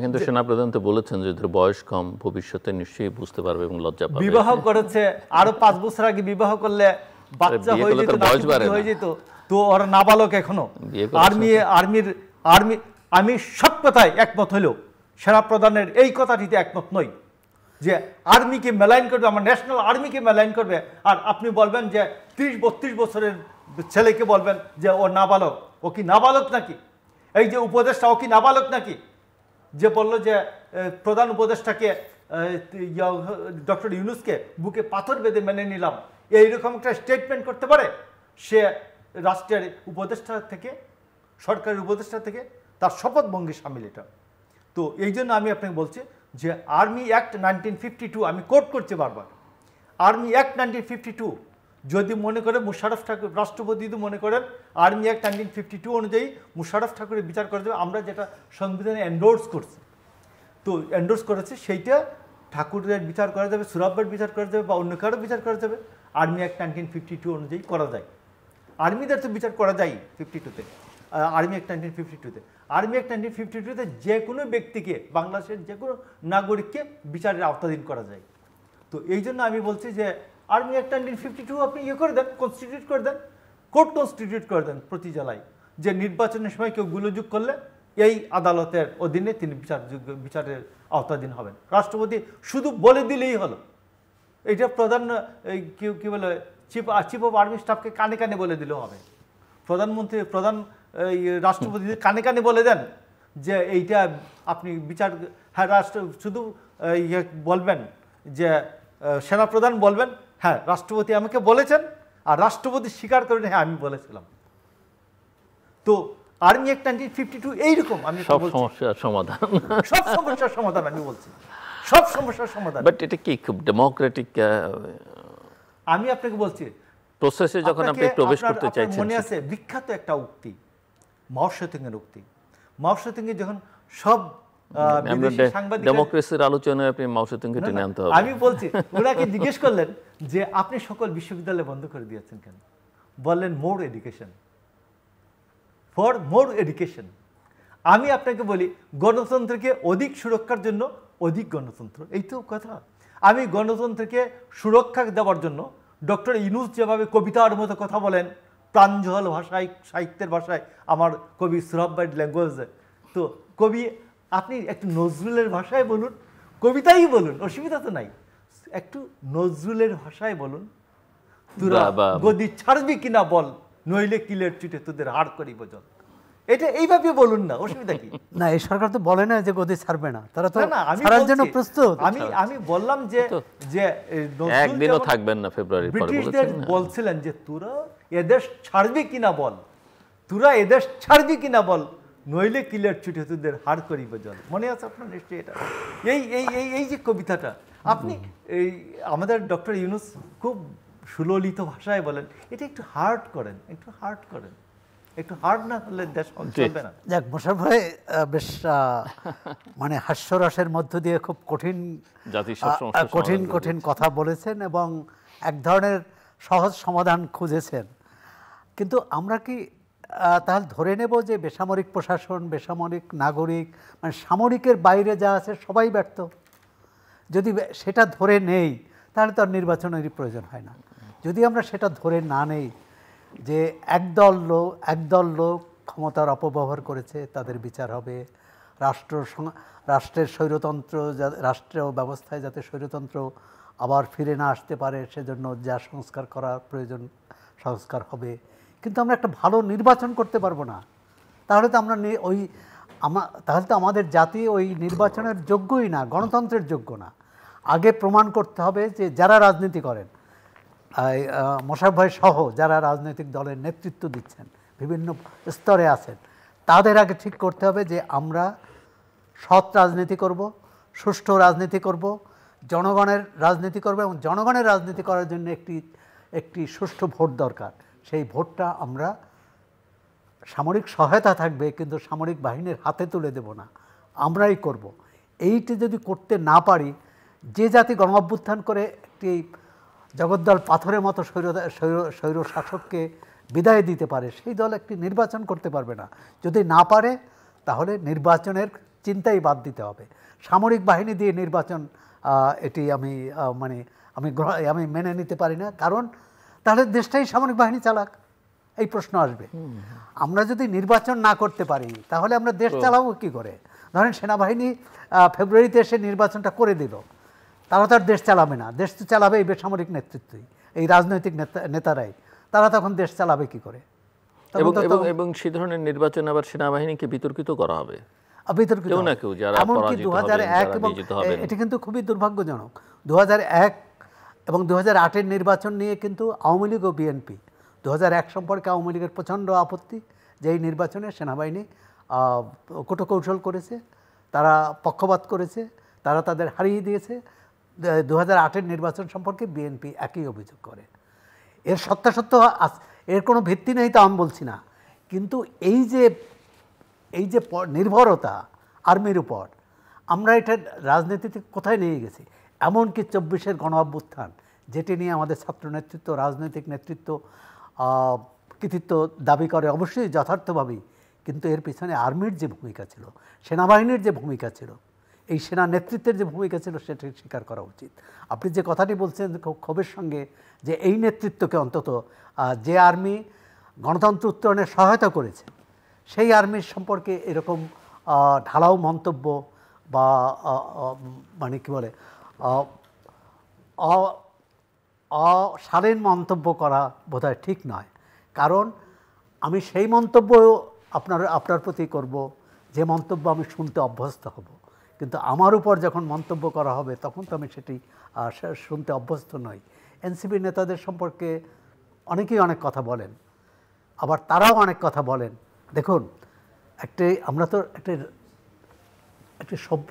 কিন্তু সেনাপ্রধান তো বলেছেন যে বয়স কম, ভবিষ্যতে নিশ্চয়ই বুঝতে পারবে এবং লজ্জা পাবে। বিবাহ করেছে, আরো 5 বছর আগে বিবাহ করলে বাচ্চা হয়ে যেত, তো ওরা নাবালক এখনো। আমি সব কথায় একমত হলেও সেনাপ্রধানের এই কথাটিতে একমত নই যে আর্মিকে মেলাইন করবে, আমার ন্যাশনাল আর্মিকে মেলাইন করবে, আর আপনি বলবেন যে 30-32 বছরের ছেলেকে বলবেন যে ও নাবালক। ও কি নাবালক নাকি? এই যে উপদেষ্টা, ও কি নাবালক নাকি? যে বললো যে প্রধান উপদেষ্টাকে ডক্টর ইউনূসকে বুকে পাথর বেঁধে মেনে নিলাম, এইরকম একটা স্টেটমেন্ট করতে পারে? সে রাষ্ট্রের উপদেষ্টা থেকে, সরকারের উপদেষ্টা থেকে, তার শপথভঙ্গি সামিল এটা। তো এই জন্য আমি আপনাকে বলছি যে আর্মি অ্যাক্ট 1952 আমি কোট করছি বারবার, আর্মি অ্যাক্ট 1952 যদি মনে করে মুশাররফ ঠাকুর, রাষ্ট্রপতি যদি মনে করেন আর্মি অ্যাক্ট 1952 অনুযায়ী মুশাররফ ঠাকুরের বিচার করা যাবে, আমরা যেটা সংবিধানে এন্ডোর্স করছি, তো এন্ডোর্স করেছে সেইটা ঠাকুরের বিচার করা যাবে, সুরাব্বার বিচার করা যাবে, বা অন্য কারো বিচার করা যাবে, আর্মি অ্যাক্ট 1952 অনুযায়ী করা যায়। আর্মিদের তো বিচার করা যায় 52-তে, আর্মি অ্যাক্ট 1952-তে। আর্মি অ্যাক্ট 1952-তে যে কোনো ব্যক্তিকে, বাংলাদেশের যে কোনো নাগরিককে বিচারের আওতাধীন করা যায়। তো এই জন্য আমি বলছি যে আর্মি অ্যাক্ট 1952 আপনি ইয়ে করে দেন, কনস্টিটিউট করে দেন, কোর্ট কনস্টিটিউট করে দেন প্রতি জেলায়, যে নির্বাচনের সময় কেউ গোলযোগ করলে এই আদালতের অধীনে তিনি বিচারের আওতাধীন হবেন। রাষ্ট্রপতি শুধু বলে দিলেই হলো, এইটা প্রধান কি বলে চিফ অফ আর্মি স্টাফকে কানে কানে বলে দিলেও হবে। প্রধানমন্ত্রী, প্রধান রাষ্ট্রপতি কানে কানে বলে দেন যে এইটা আপনি বিচার, হ্যাঁ রাষ্ট্র শুধু ইয়ে বলবেন যে সেনাপ্রধান বলবেন হ্যাঁ রাষ্ট্রপতি আমাকে বলেছেন, আর রাষ্ট্রপতি স্বীকার করেন হ্যাঁ আমি বলেছিলাম। তো আর্মি অ্যাক্ট 1952 এইরকম, আমি সব সমস্যার সমাধান, সব সমস্যার সমাধান আমি বলছি, সব সমস্যার সমাধান। বাট এটা কি খুব ডেমোক্রেটিক আমি আপনাকে বলছি প্রসেসে যখন আপনি প্রবেশ করতে চাইছেন, মনে আছে বিখ্যাত একটা উক্তি, মাও সেতুংয়ের উক্তি। মাও সেতুংয়ে যখন সব ডেমোক্রেসির আলোচনায় আপনি মাও সেতুংকে টেনে আনতে হবে। আমি বলছি, ওনাকে জিজ্ঞেস করলেন যে আপনি সকল বিশ্ববিদ্যালয় বন্ধ করে দিয়েছেন কেন? বললেন মোর এডুকেশন, ফর মোর এডুকেশন। আমি আপনাকে বলি গণতন্ত্রকে অধিক সুরক্ষার জন্য অধিক গণতন্ত্র, এই তো কথা। আমি গণতন্ত্রকে সুরক্ষা দেওয়ার জন্য ডক্টর ইউনূস যেভাবে কবিতার মতো কথা বলেন, প্রাঞ্জল ভাষায়, সাহিত্যের ভাষায়, আমার কবি সুরাব্বাইড ল্যাঙ্গুয়েজে, তো কবি আপনি একটু নজরুলের ভাষায় বলুন, কবিতাই বলুন, অসুবিধা তো নাই, একটু নজরুলের ভাষায় বলুন, তোরা গদি ছাড়বি কিনা বল, নইলে কিলের চুটে তোদের হাড় করিব জল। এটা এইভাবে বলুন না, অসুবিধা কি? না, এই সরকার তো বলে না যে গদি ছাড়বে না, তারা তো ছাড়ার জন্য প্রস্তুত। আমি বললাম যে একদিনও থাকবেন না ফেব্রুয়ারি পরে, ব্রিটিশদের বলছিলেন যে তোরা এদেশ ছাড়বি কিনা বল, তোরা এদেশ ছাড়বি কিনা বল, নইলে কিলের চুটে তোদের হাড় করিব জল। মনে আছে আপনার নিশ্চয়ই এটা? এই এই এই এই যে কবিতাটা আপনি এই আমাদের ডক্টর ইউনূস খুব সুললিত ভাষায় বলেন, এটা একটু হার্ড করেন, একটু হার্ড করেন, একটু হার্ড না হলে দেশ চলবে না। যাক, মোশাররফ ভাই বেশ মানে হাস্যরসের মধ্য দিয়ে খুব কঠিন কঠিন কথা বলেছেন এবং এক ধরনের সহজ সমাধান খুঁজেছেন। কিন্তু আমরা কি তাহলে ধরে নেব যে বেসামরিক প্রশাসন, বেসামরিক নাগরিক, মানে সামরিকের বাইরে যা আছে সবাই ব্যর্থ? যদি সেটা ধরে নেই তাহলে তো আর নির্বাচনেরই প্রয়োজন হয় না। যদি আমরা সেটা ধরে না নেই যে একদল লোক ক্ষমতার অপব্যবহার করেছে, তাদের বিচার হবে, রাষ্ট্রের স্বৈরতন্ত্র, রাষ্ট্রীয় ব্যবস্থায় যাতে স্বৈরতন্ত্র আবার ফিরে না আসতে পারে সেজন্য যা সংস্কার করা প্রয়োজন সংস্কার হবে, কিন্তু আমরা একটা ভালো নির্বাচন করতে পারবো না। তাহলে তো তাহলে তো আমাদের জাতি ওই নির্বাচনের যোগ্যই না, গণতন্ত্রের যোগ্য না। আগে প্রমাণ করতে হবে যে যারা রাজনীতি করেন, মোশাররফ ভাই সহ যারা রাজনৈতিক দলের নেতৃত্ব দিচ্ছেন, বিভিন্ন স্তরে আছেন, তাদের আগে ঠিক করতে হবে যে আমরা সৎ রাজনীতি করব, সুষ্ঠু রাজনীতি করব, জনগণের রাজনীতি করব, এবং জনগণের রাজনীতি করার জন্য একটি সুষ্ঠু ভোট দরকার। সেই ভোটটা আমরা সামরিক সহায়তা থাকবে কিন্তু সামরিক বাহিনীর হাতে তুলে দেব না, আমরাই করব। এইটি যদি করতে না পারি, যে জাতি গণ অভ্যুত্থান করে একটি জগদ্দল পাথরের মতো স্বৈর শাসককে বিদায় দিতে পারে, সেই দল একটি নির্বাচন করতে পারবে না। যদি না পারে তাহলে নির্বাচনের চিন্তাই বাদ দিতে হবে। সামরিক বাহিনী দিয়ে নির্বাচন এটি আমি মেনে নিতে পারি না, কারণ তাহলে দেশটাই সামরিক বাহিনী চালাক, এই প্রশ্ন আসবে। আমরা যদি নির্বাচন না করতে পারি তাহলে আমরা দেশ চালাবো কী করে? ধরেন সেনাবাহিনী ফেব্রুয়ারিতে এসে নির্বাচনটা করে দিল, তারা তো আর দেশ চালাবে না, দেশ তো চালাবে এই বেসামরিক নেতৃত্বই, এই রাজনৈতিক নেতারাই। তারা তখন দেশ চালাবে কি করে? এবং সেই ধরনের নির্বাচন আবার সেনাবাহিনীকে বিতর্কিত করা হবে। বিতর্কিত কেউ হবে। না কেউ যারা এমনকি পরাজিত হবেন, 2001 যারা এবং বিজিত হবেন। এটা কিন্তু খুবই দুর্ভাগ্যজনক। 2001 এবং 2008-এর নির্বাচন নিয়ে কিন্তু আওয়ামী লীগ ও বিএনপি 2001 সম্পর্কে আওয়ামী লীগের প্রচণ্ড আপত্তি যে এই নির্বাচনে সেনাবাহিনী কূটকৌশল করেছে, তারা পক্ষপাত করেছে, তারা তাদের হারিয়ে দিয়েছে। 2008-এর নির্বাচন সম্পর্কে বিএনপি একই অভিযোগ করে। এর সত্যাসত্য এর কোনো ভিত্তি নেই তা আমি বলছি না, কিন্তু এই যে নির্ভরতা আর্মির উপর, আমরা এটা রাজনীতিতে কোথায় নিয়ে গেছি। এমনকি 24-এর গণ অভ্যুত্থান, যেটি নিয়ে আমাদের ছাত্র নেতৃত্ব, রাজনৈতিক নেতৃত্ব কৃতিত্ব দাবি করে, অবশ্যই যথার্থভাবেই, কিন্তু এর পিছনে আর্মির যে ভূমিকা ছিল, সেনাবাহিনীর যে ভূমিকা ছিল, এই সেনা নেতৃত্বের যে ভূমিকা ছিল, সেটি স্বীকার করা উচিত। আপনি যে কথাটি বলছেন খুব ক্ষোভের সঙ্গে, যে এই নেতৃত্বকে অন্তত যে আর্মি গণতন্ত্র উত্তরণে সহায়তা করেছে, সেই আর্মির সম্পর্কে এরকম ঢালাও মন্তব্য বা মানে কী বলে অশালীন মন্তব্য করা বোধহয় ঠিক নয়। কারণ আমি সেই মন্তব্য আপনার প্রতি করব যে মন্তব্য আমি শুনতে অভ্যস্ত হব, কিন্তু আমার উপর যখন মন্তব্য করা হবে তখন তো আমি সেটি শুনতে অভ্যস্ত নই। এনসিপি নেতাদের সম্পর্কে অনেকেই অনেক কথা বলেন, আবার তারাও অনেক কথা বলেন। দেখুন, আমরা তো একটি সভ্য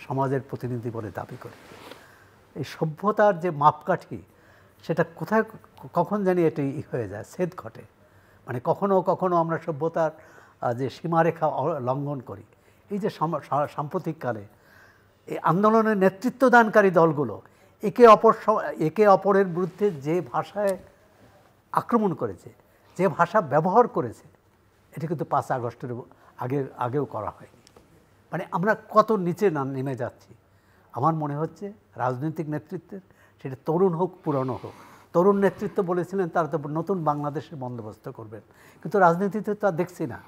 সমাজের প্রতিনিধি বলে দাবি করি। এই সভ্যতার যে মাপকাঠি, সেটা কোথায় কখন জানি এটি হয়ে যায়, ছেদ ঘটে। মানে কখনো কখনো আমরা সভ্যতার যে সীমারেখা লঙ্ঘন করি। এই যে সাম্প্রতিককালে এই আন্দোলনের নেতৃত্বদানকারী দলগুলো একে অপরের বিরুদ্ধে যে ভাষায় আক্রমণ করেছে, যে ভাষা ব্যবহার করেছে, এটি কিন্তু 5 আগস্টের আগেও করা হয়নি। মানে আমরা কত নিচে নেমে যাচ্ছি। আমার মনে হচ্ছে রাজনৈতিক নেতৃত্বের, সেটা তরুণ হোক পুরনো হোক, তরুণ নেতৃত্ব বলেছিলেন তারা তো নতুন বাংলাদেশের বন্দোবস্ত করবেন, কিন্তু রাজনীতিতে তো আর দেখছি না।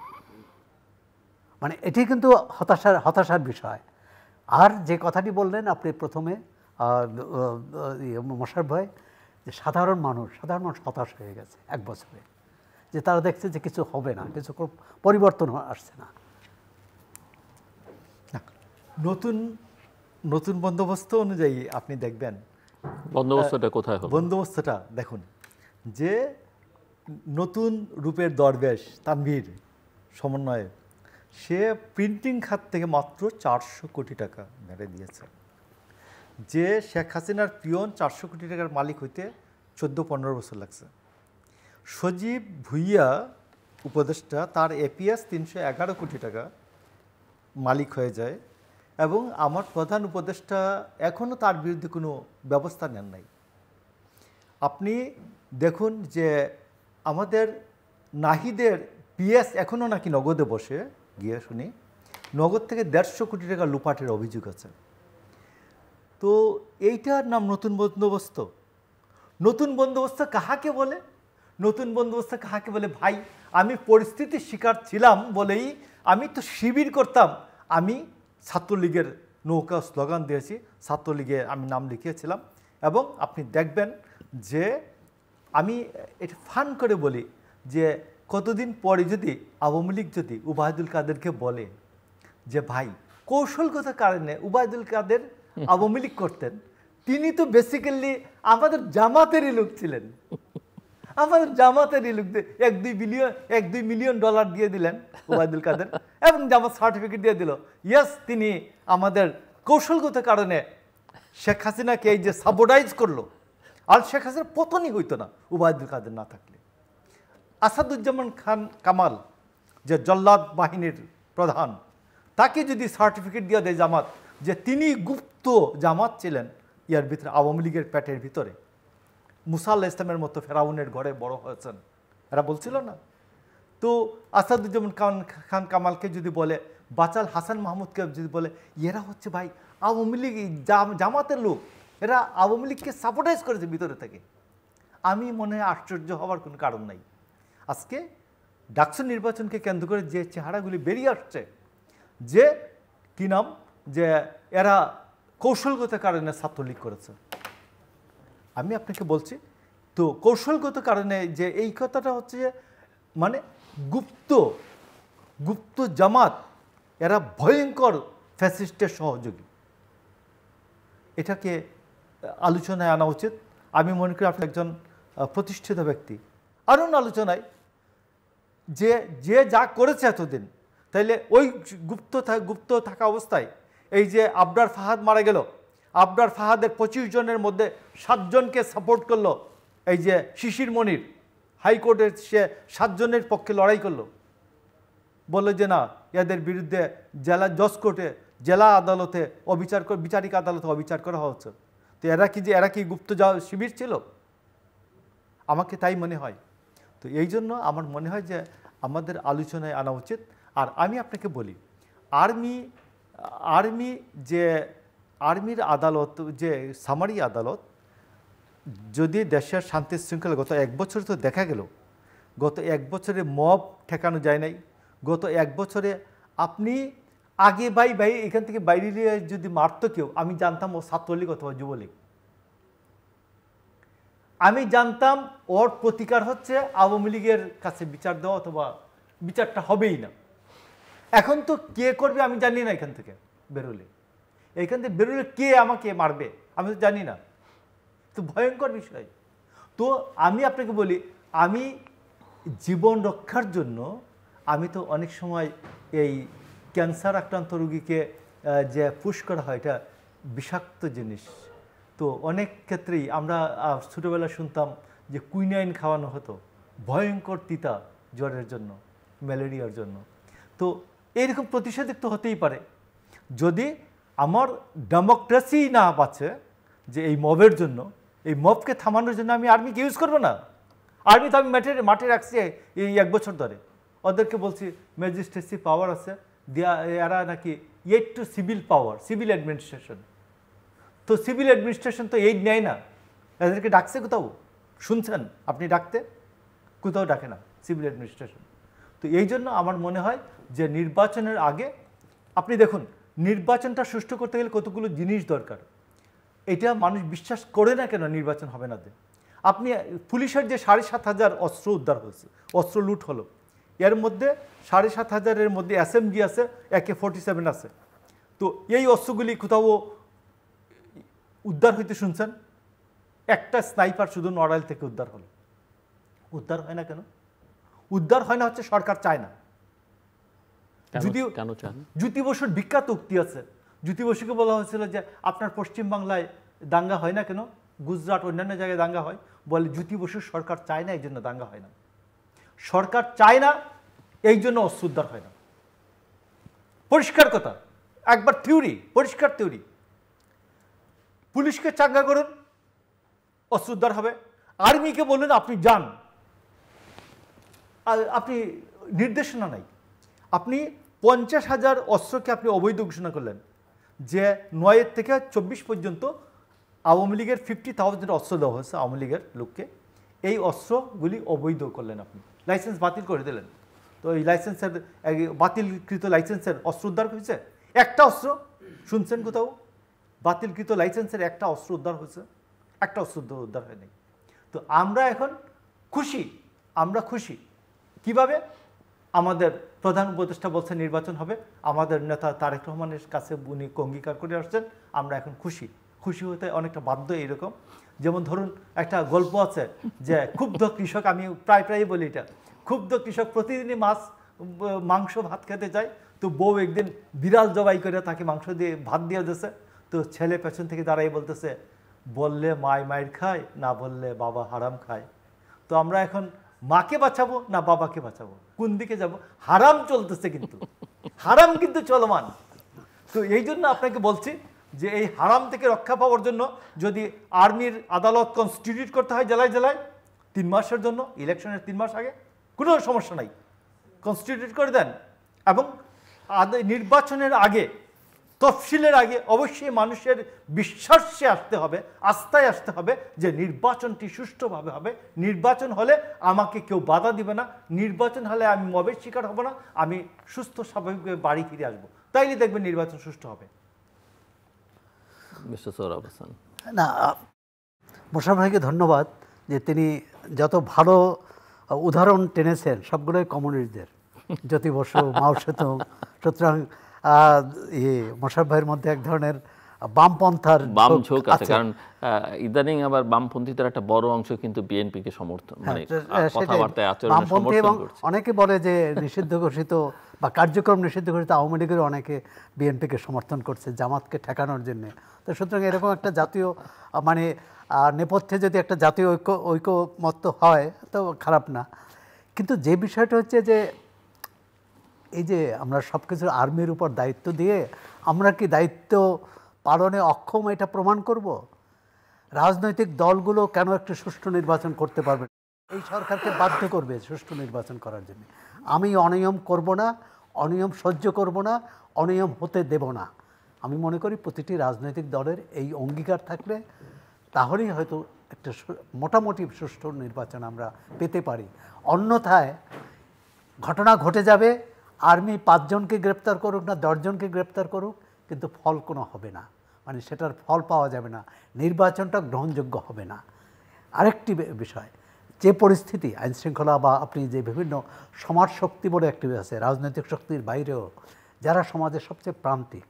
মানে এটি কিন্তু হতাশার বিষয়। আর যে কথাটি বললেন আপনি প্রথমে মোশাররফ ভাই, যে সাধারণ মানুষ হতাশ হয়ে গেছে 1 বছরে, যে তারা দেখছে যে কিছু হবে না, কিছু পরিবর্তন আসছে না। নতুন বন্দোবস্ত অনুযায়ী আপনি দেখবেন বন্দোবস্তটা কোথায় হবে। বন্দোবস্তটা দেখুন, যে নতুন রূপের দরবেশ তানভীর সমন্বয়ে সে প্রিন্টিং খাত থেকে মাত্র 400 কোটি টাকা মেরে দিয়েছে। যে শেখ হাসিনার পিয়ন 400 কোটি টাকার মালিক হইতে 14-15 বছর লাগছে। সজীব ভুইয়া উপদেষ্টা, তার এপিএস 311 কোটি টাকা মালিক হয়ে যায়, এবং আমার প্রধান উপদেষ্টা এখনও তার বিরুদ্ধে কোনো ব্যবস্থা নেন নাই। আপনি দেখুন যে আমাদের নাহিদের পিএস এখনও নাকি নগদে বসে গিয়ে শুনি, নগদ থেকে 150 কোটি টাকা লুপাটের অভিযোগ আছে। তো এইটার নাম নতুন বন্দোবস্ত? নতুন বন্দোবস্ত কাহাকে বলে? নতুন বন্দোবস্ত কাহাকে বলে? ভাই, আমি পরিস্থিতির শিকার ছিলাম বলেই আমি তো শিবির করতাম, আমি ছাত্রলীগের নৌকা স্লোগান দিয়েছি, ছাত্রলীগে আমি নাম লিখিয়েছিলাম। এবং আপনি দেখবেন যে আমি এটা ফান করে বলি যে কতদিন পরে যদি আওয়ামী লীগ যদি উবায়দুল কাদেরকে বলে যে ভাই, কৌশলগত কারণে উবায়দুল কাদের আওয়ামী লীগ করতেন, তিনি তো বেসিক্যালি আমাদের জামাতেরই লোক ছিলেন, আমাদের জামাতেরই লোক, 1-2 মিলিয়ন ডলার দিয়ে দিলেন উবায়দুল কাদের, এবং জামাত সার্টিফিকেট দিয়ে দিল, ইয়েস তিনি আমাদের কৌশলগত কারণে শেখ হাসিনাকে এই যে সাবোটাইজ করলো। আর শেখ হাসিনার পতনই হইতো না উবায়দুল কাদের না থাকলে। আসাদুজ্জামান খান কামাল, যে জল্লাদ বাহিনীর প্রধান, তাকে যদি সার্টিফিকেট দিয়ে দেয় জামাত যে তিনি গুপ্ত জামাত ছিলেন, ইয়ার ভিতরে আওয়ামী লীগের পেটের ভিতরে মুসা আল্লাহ ইসলামের মতো ফেরাউনের ঘরে বড় হয়েছেন, এরা বলছিল না? তো আসাদুজ্জামান খান কামালকে যদি বলে, বাচাল হাসান মাহমুদকে যদি বলে, এরা হচ্ছে ভাই আওয়ামী লীগ জামাতের লোক, এরা আওয়ামী লীগকে সাপোর্টাইজ করেছে ভিতরে থেকে, আমি মনে হয় আশ্চর্য হওয়ার কোনো কারণ নাই। আজকে ডাকসু নির্বাচনকে কেন্দ্র করে যে চেহারাগুলি বেরিয়ে আসছে, যে কি নাম, যে এরা কৌশলগত কারণে ছাত্রলীগ করেছে, আমি আপনাকে বলছি তো কৌশলগত কারণে যে এই কথাটা হচ্ছে যে মানে গুপ্ত জামাত এরা ভয়ঙ্কর ফ্যাসিস্টের সহযোগী। এটাকে আলোচনায় আনা উচিত। আমি মনে করি আপনি একজন প্রতিষ্ঠিত ব্যক্তি, আনুন আলোচনায় যে যে যা করেছে এতদিন, তাইলে ওই গুপ্ত থাকা অবস্থায় এই যে আবরার ফাহাদ মারা গেল, আবরার ফাহাদের 25 জনের মধ্যে 7 জনকে সাপোর্ট করলো এই যে শিশির মনির, হাইকোর্টের সে 7 জনের পক্ষে লড়াই করলো, বললো যে না এদের বিরুদ্ধে জেলা জজ কোর্টে, জেলা আদালতে বিচারিক আদালতে অবিচার করা হচ্ছে। তো এরা কি গুপ্ত শিবির ছিল? আমাকে তাই মনে হয়। তো এই জন্য আমার মনে হয় যে আমাদের আলোচনায় আনা উচিত। আর আমি আপনাকে বলি, আর্মির আদালত, যে সামারি আদালত, যদি দেশের শান্তি শৃঙ্খলা গত 1 বছর তো দেখা গেল, গত 1 বছরে মব ঠেকানো যায় নাই। গত 1 বছরে আপনি আগে ভাই এখান থেকে বাইরে নিয়ে যদি মারত কেউ, আমি জানতাম ও ছাত্রলীগ অথবা যুবলীগ। আমি জানতাম ওর প্রতিকার হচ্ছে আওয়ামী লীগের কাছে বিচার দেওয়া, অথবা বিচারটা হবেই না। এখন তো কে করবে আমি জানি না। এখান থেকে বেরোলে কে আমাকে মারবে আমি তো জানি না। তো ভয়ঙ্কর বিষয়। তো আমি আপনাকে বলি, আমি জীবন রক্ষার জন্য আমি তো অনেক সময় এই ক্যান্সার আক্রান্ত রোগীকে যে পুশ করা হয়, এটা বিষাক্ত জিনিস। তো অনেক ক্ষেত্রেই আমরা ছোটোবেলা শুনতাম যে কুইনাইন খাওয়ানো হতো, ভয়ঙ্কর তিতা, জ্বরের জন্য, ম্যালেরিয়ার জন্য। তো এইরকম প্রতিষেধক তো হতেই পারে। যদি আমার ডেমোক্রেসি না বাঁচে, যে এই মবের জন্য, এই মবকে থামানোর জন্য আমি আর্মিকে ইউজ করবো না। আর্মি তো আমি মাঠে রাখছি এই 1 বছর ধরে। ওদেরকে বলছি ম্যাজিস্ট্রেসি পাওয়ার আছে, এরা নাকি এইড টু সিভিল পাওয়ার, সিভিল অ্যাডমিনিস্ট্রেশন। তো সিভিল অ্যাডমিনিস্ট্রেশন তো এইড নেয় না। এদেরকে ডাকছে কোথাও? শুনছেন আপনি ডাকতে? কোথাও ডাকে না সিভিল অ্যাডমিনিস্ট্রেশন। তো এই জন্য আমার মনে হয় যে নির্বাচনের আগে আপনি দেখুন, নির্বাচনটা সুষ্ঠু করতে গেলে কতগুলো জিনিস দরকার। এটা মানুষ বিশ্বাস করে না কেন নির্বাচন হবে না। আপনি পুলিশের যে 7,500 অস্ত্র উদ্ধার হয়েছে, অস্ত্র লুট হলো, এর মধ্যে 7,500-এর মধ্যে SMG আছে, AK-47 আছে। তো এই অস্ত্রগুলি কোথাও উদ্ধার হইতে শুনছেন? একটা স্নাইপার শুধু নড়াইল থেকে উদ্ধার হলো। উদ্ধার হয় না কেন? উদ্ধার হয় না হচ্ছে সরকার চায় না। যদিও জ্যোতি বসুর বিখ্যাত উক্তি আছে। জ্যোতি বসুকে বলা হয়েছিল যে আপনার পশ্চিম বাংলায় দাঙ্গা হয় না কেন, গুজরাট অন্যান্য জায়গায় দাঙ্গা হয়। বলে জ্যোতি বসুর সরকার চায় না, এই জন্য দাঙ্গা হয় না। সরকার চায় না, এই জন্য অস্ত্র উদ্ধার হয় না। পরিষ্কার কথা, একবার থিওরি, পরিষ্কার থিওরি। পুলিশকে চাঙ্গা করুন, অস্ত্র উদ্ধার হবে। আর্মিকে বলুন আপনি যান, আপনি নির্দেশনা নাই। আপনি 50,000 অস্ত্রকে আপনি অবৈধ ঘোষণা করলেন, যে 9 থেকে 24 পর্যন্ত আওয়ামী লীগের 50,000 অস্ত্র দেওয়া হয়েছে আওয়ামী লীগের লোককে। এই অস্ত্রগুলি অবৈধ করলেন আপনি, লাইসেন্স বাতিল করে দিলেন। তো এই লাইসেন্সের বাতিলকৃত লাইসেন্সের অস্ত্র উদ্ধার হয়েছে একটা অস্ত্র? শুনছেন কোথাও? বাতিলকৃত লাইসেন্সের একটা অস্ত্র উদ্ধার হয়েছে? একটা অস্ত্র উদ্ধার হয়নি। তো আমরা এখন খুশি, আমরা খুশি কিভাবে? আমাদের প্রধান উপদেষ্টা বলছে নির্বাচন হবে, আমাদের নেতা তারেক রহমানের কাছে উনি অঙ্গীকার করে আসছেন, আমরা এখন খুশি। খুশি হতে অনেকটা বাধ্য। এইরকম যেমন ধরুন একটা গল্প আছে যে ক্ষুব্ধ কৃষক, আমি প্রায় বলি এটা, ক্ষুব্ধ কৃষক প্রতিদিনই মাংস ভাত খেতে চায়। তো বউ একদিন বিড়াল জবাই করে তাকে মাংস দিয়ে ভাত দিয়ে দিয়েছে। তো ছেলে পেছন থেকে দাঁড়াই বলতেছে, বললে মায়ের খায়, না বললে বাবা হারাম খায়। তো আমরা এখন মাকে বাঁচাবো না বাবাকে বাঁচাবো, কোন দিকে যাব? হারাম চলতেছে, কিন্তু হারাম কিন্তু চলমান। তো এই জন্য আপনাকে বলছি যে এই হারাম থেকে রক্ষা পাওয়ার জন্য যদি আর্মির আদালত কনস্টিটিউট করতে হয় জেলায় জেলায় 3 মাসের জন্য, ইলেকশনের 3 মাস আগে, কোনো সমস্যা নাই, কনস্টিটিউট করে দেন। এবং নির্বাচনের আগে, তফসিলের আগে অবশ্যই মানুষের বিশ্বাসে আসতে হবে, আস্থায় আসতে হবে যে নির্বাচনটি সুষ্ঠুভাবে হবে। নির্বাচন হলে আমাকে কেউ বাধা দিবে না, নির্বাচন হলে আমি মবের শিকার হব না, আমি সুস্থ স্বাভাবিকভাবে বাড়ি ফিরে আসবো। তাইলে দেখবেন নির্বাচন সুষ্ঠু হবে। না, মোশাররফ ভাইকে ধন্যবাদ যে তিনি যত ভালো উদাহরণ টেনেছেন সবগুলোই কমিউনিস্টদের, জ্যোতি বসু, মাও সেতুং। সুতরাং মোশাররফ ভাইয়ের মধ্যে এক ধরনের বামপন্থার বাম ঝোঁক আছে, কারণ ইদানিং আবার বামপন্থীদের একটা বড় অংশ কিন্তু বিএনপিকে সমর্থন, মানে কথাবার্তায় আচরণে সমর্থন করছে। অনেকে বলে যে নিষিদ্ধ ঘোষিত বা কার্যক্রম নিষিদ্ধ ঘোষিত আওয়ামী লীগের অনেকে বিএনপিকে সমর্থন করছে জামাতকে ঠেকানোর জন্য। তো সুতরাং এরকম একটা জাতীয় মানে নেপথ্যে যদি একটা জাতীয় ঐকমত্য হয় তো খারাপ না। কিন্তু যে বিষয়টা হচ্ছে যে এই যে আমরা সব কিছু আর্মির উপর দায়িত্ব দিয়ে আমরা কি দায়িত্ব পালনে অক্ষম এটা প্রমাণ করব? রাজনৈতিক দলগুলো কেন একটি সুষ্ঠু নির্বাচন করতে পারবে? এই সরকারকে বাধ্য করবে সুষ্ঠু নির্বাচন করার জন্য। আমি অনিয়ম করব না, অনিয়ম সহ্য করব না, অনিয়ম হতে দেব না। আমি মনে করি প্রতিটি রাজনৈতিক দলের এই অঙ্গীকার থাকলে তাহলেই হয়তো একটা মোটামুটি সুষ্ঠু নির্বাচন আমরা পেতে পারি। অন্যথায় ঘটনা ঘটে যাবে, আর্মি 5 জনকে গ্রেপ্তার করুক না 10 জনকে গ্রেপ্তার করুক, কিন্তু ফল কোনো হবে না, মানে সেটার ফল পাওয়া যাবে না, নির্বাচনটা গ্রহণযোগ্য হবে না। আরেকটি বিষয়, যে পরিস্থিতি আইনশৃঙ্খলা বা আপনি যে বিভিন্ন সমাজ শক্তি বলে একটি আছে, রাজনৈতিক শক্তির বাইরেও যারা সমাজের সবচেয়ে প্রান্তিক,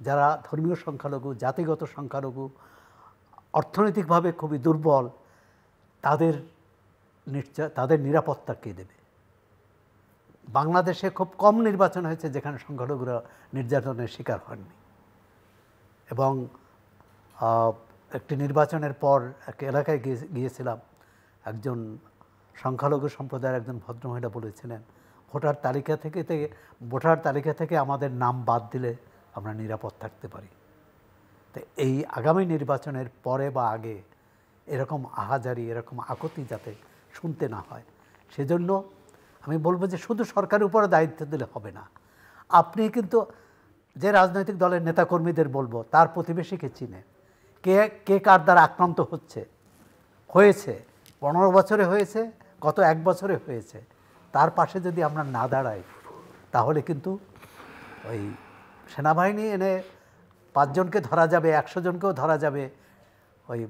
যারা ধর্মীয় সংখ্যালঘু, জাতিগত সংখ্যালঘু, অর্থনৈতিকভাবে খুবই দুর্বল, তাদের নিরাপত্তা কে দেবে? বাংলাদেশে খুব কম নির্বাচন হয়েছে যেখানে সংখ্যালঘুরা নির্যাতনের শিকার হননি। এবং একটি নির্বাচনের পর এক এলাকায় গিয়েছিলাম, একজন সংখ্যালঘু সম্প্রদায়ের একজন ভদ্রমহিলা বলেছিলেন ভোটার তালিকা থেকে আমাদের নাম বাদ দিলে আমরা নিরাপদ থাকতে পারি। তো এই আগামী নির্বাচনের পরে বা আগে এরকম আহাজারি, এরকম আকুতি যাতে শুনতে না হয়, সেজন্য আমি বলবো যে শুধু সরকারের উপরে দায়িত্ব দিলে হবে না। আপনি কিন্তু যে রাজনৈতিক দলের নেতাকর্মীদের বলবো তার প্রতিবেশীকে চিনে, কে কার দ্বারা আক্রান্ত হয়েছে 15 বছরে হয়েছে, গত 1 বছরে হয়েছে, তার পাশে যদি আমরা না দাঁড়াই তাহলে কিন্তু ওই সেনাবাহিনী এনে 5 জনকে ধরা যাবে, 100 জনকেও ধরা যাবে, ওই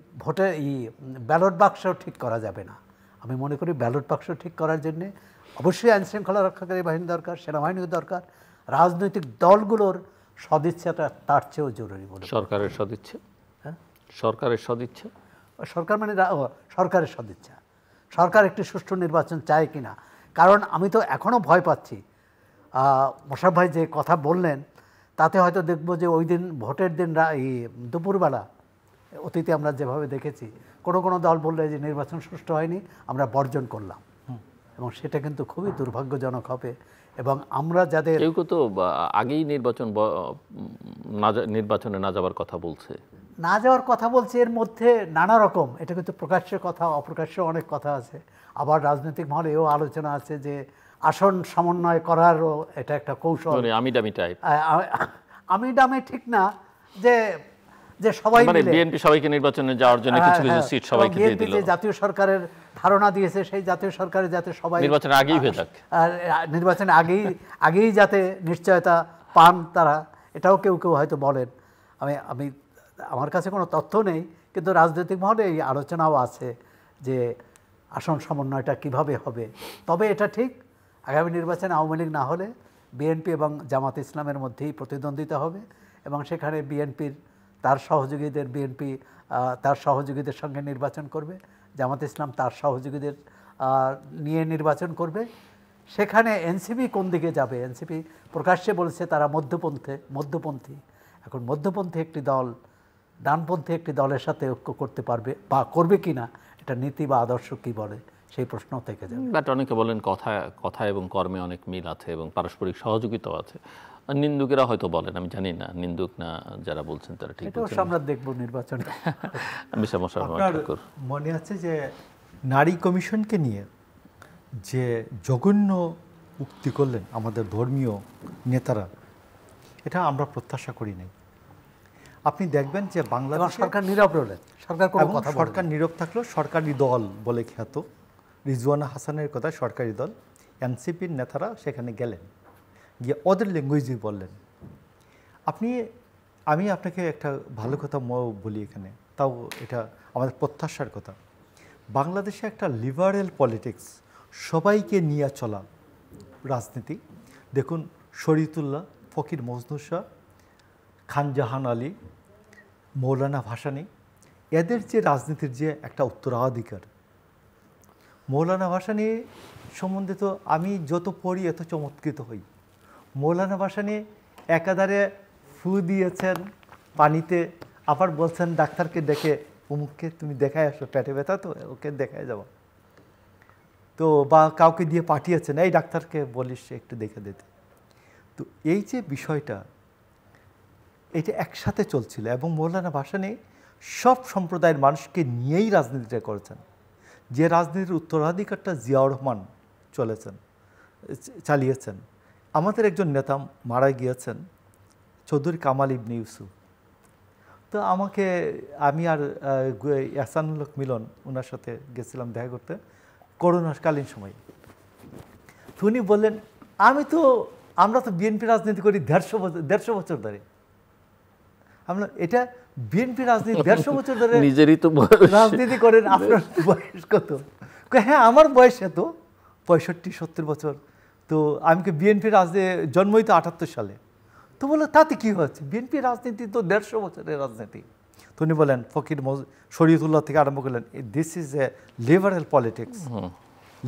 ব্যালট বাক্সও ঠিক করা যাবে না। আমি মনে করি ব্যালট বাক্স ঠিক করার জন্যে অবশ্যই আইনশৃঙ্খলা রক্ষাকারী বাহিনী দরকার, সেনাবাহিনীও দরকার, রাজনৈতিক দলগুলোর সদিচ্ছাটা তার চেয়েও জরুরি বলে। সরকারের সদিচ্ছা, হ্যাঁ, সরকারের সদিচ্ছা, সরকার মানে সরকারের সদিচ্ছা, সরকার একটি সুষ্ঠু নির্বাচন চায় কিনা। কারণ আমি তো এখনও ভয় পাচ্ছি, মোশাররফ ভাই যে কথা বললেন তাতে হয়তো দেখবো যে ওই দিন ভোটের দিন দুপুরবেলা অতীতে আমরা যেভাবে দেখেছি কোনো দল বললে যে নির্বাচন সুষ্ঠু হয়নি, আমরা বর্জন করলাম, এবং সেটা কিন্তু খুবই দুর্ভাগ্যজনক হবে। এবং আমরা যাদের কেউ তো আগেই নির্বাচনে না যাওয়ার কথা বলছে, এর মধ্যে নানা রকম, এটা কিন্তু প্রকাশ্য কথা, অপ্রকাশ্য অনেক কথা আছে। আবার রাজনৈতিক মহলে এও আলোচনা আছে যে আসন সমন্বয় করারও এটা একটা কৌশল, আমি ডামে ঠিক না, যে সবাই মিলে বিএনপি সবাইকে নির্বাচনে যাওয়ার জন্য কিছু কিছু সিট সবাইকে দিয়ে দিল, যে জাতীয় সরকারের ধারণা দিয়েছে সেই জাতীয় সরকারে যাতে সবাই নির্বাচনের আগেই হয়ে যাক, নির্বাচনে আগেই যাতে নিশ্চয়তা পান তারা, এটাও কেউ হয়তো বলেন। আমি আমার কাছে কোনো তথ্য নেই, কিন্তু রাজনৈতিক মহলে এই আলোচনাও আছে যে আসন সমন্বয়টা কিভাবে হবে। তবে এটা ঠিক, আগামী নির্বাচনে আওয়ামী লীগ না হলে বিএনপি এবং জামাত ইসলামের মধ্যেই প্রতিদ্বন্দ্বিতা হবে, এবং সেখানে বিএনপি তার সহযোগীদের সঙ্গে নির্বাচন করবে, জামাত ইসলাম তার সহযোগীদের নিয়ে নির্বাচন করবে। সেখানে এনসিপি কোন দিকে যাবে? এনসিপি প্রকাশ্যে বলেছে তারা মধ্যপন্থী। এখন মধ্যপন্থী একটি দল ডানপন্থী একটি দলের সাথে ঐক্য করতে পারবে বা করবে কিনা, এটা নীতি বা আদর্শ কি বলে সেই প্রশ্ন থেকে যাবে। বাট অনেকে বলেন কথা এবং কর্মে অনেক মিল আছে এবং পারস্পরিক সহযোগিতাও আছে। নিন্দুকেরা হয়তো বলেন, আমি জানি না, নিন্দুক না যারা বলছেন তারা ঠিক বলছেন। এটা আমরা দেখব নির্বাচনে। আপনার মনে আছে যে নারী কমিশনকে নিয়ে যে জঘন্য উক্তি করলেন আমাদের ধর্মীয় নেতারা, এটা আমরা প্রত্যাশা করি নাই। আপনি দেখবেন যে বাংলাদেশ সরকার নীরব রইলেন, সরকার নীরব থাকলেও সরকারি দল বলে খ্যাত রিজওয়ানা হাসানের কথা, সরকারি দল এনসিপির নেতারা সেখানে গেলেন, গিয়ে ওদের ল্যাঙ্গুয়েজে বললেন। আমি আপনাকে একটা ভালো কথা বলি এখানে, তাও এটা আমাদের প্রত্যাশার কথা। বাংলাদেশে একটা লিবারেল পলিটিক্স, সবাইকে নিয়ে চলা রাজনীতি। দেখুন শরীয়তুল্লাহ ফকির মজনু শাহ, খান জাহান আলী, মৌলানা ভাসানী, এদের যে রাজনীতির যে একটা উত্তরাধিকার, মৌলানা ভাসানী সম্বন্ধে তো আমি যত পড়ি এত চমৎকৃত হই। মৌলানা ভাসানী একাধারে ফু দিয়েছেন পানিতে, আবার বলছেন ডাক্তারকে ডেকে অমুককে তুমি দেখায় আসো, পেটে ব্যথা তো ওকে দেখায় যাবো, তো বা কাউকে দিয়ে পাঠিয়েছেন এই ডাক্তারকে বলিস একটু দেখে দিতে। তো এই যে বিষয়টা, এটা একসাথে চলছিল এবং মৌলানা ভাসানী সব সম্প্রদায়ের মানুষকে নিয়েই রাজনীতিটা করেছেন। যে রাজনীতির উত্তরাধিকারটা জিয়াউর রহমান চালিয়েছেন। আমাদের একজন নেতা মারা গিয়েছেন, চৌধুরী কামাল ইবনে ইউসুফ। তো আমি আর এহসানুল হক মিলন ওনার সাথে গেছিলাম দেখা করতে করোনাকালীন সময়। তো উনি বললেন, আমরা তো বিএনপি রাজনীতি করি 150 বছর ধরে। আমরা এটা বিএনপি রাজনীতি 150 বছর ধরে নিজেরই তো রাজনীতি করেন, আপনার বয়স কত? হ্যাঁ আমার বয়স এত 65-70 বছর। তো আমি বিএনপি রাজনীতি জন্মই তো 78 সালে। তো বললো তাতে কি হচ্ছে, বিএনপি রাজনীতি তো 150 বছরের রাজনীতি। তো উনি বলেন, ফকির শরীয়তুল্লাহ থেকে আরম্ভ করলেন, this is a liberal politics,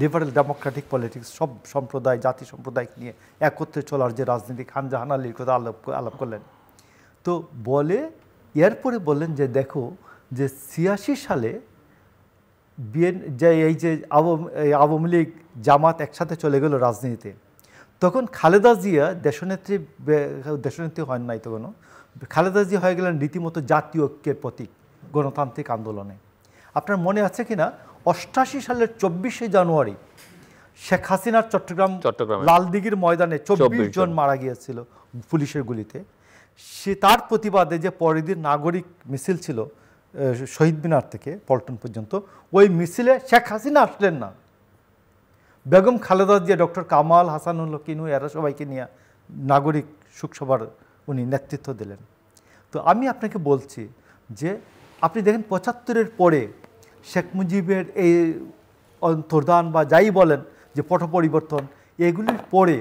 liberal Democratic politics, সব সম্প্রদায় জাতি সম্প্রদায়কে নিয়ে একত্রে চলার যে রাজনীতি। খান জাহান আলীর কথা আলাপ করলেন। তো বলে এরপরে বললেন যে দেখো যে 86 সালে এই যে আওয়ামী লীগ জামাত একসাথে চলে গেল রাজনীতিতে, তখন খালেদা জিয়া দেশনেত্রী হন নাই তখনও, খালেদা জিয়া হয়ে গেলেন রীতিমতো জাতীয় ঐক্যের প্রতীক গণতান্ত্রিক আন্দোলনে। আপনার মনে আছে কিনা 88 সালের 24শে জানুয়ারি শেখ হাসিনার চট্টগ্রাম লালদিঘির ময়দানে 24 জন মারা গিয়েছিল পুলিশের গুলিতে। তার প্রতিবাদে যে পরের দিন নাগরিক মিছিল ছিল শহীদ মিনার থেকে পল্টন পর্যন্ত, ওই মিছিলে শেখ হাসিনা আসলেন না, বেগম খালেদা জিয়া, ডক্টর কামাল, হাসানুল কিনু এরা সবাইকে নিয়ে নাগরিক শোকসভার উনি নেতৃত্ব দিলেন। তো আমি আপনাকে বলছি যে আপনি দেখেন 75-এর পরে শেখ মুজিবের এই অন্তর্ধান বা যাই বলেন যে পট পরিবর্তন, এগুলির পরে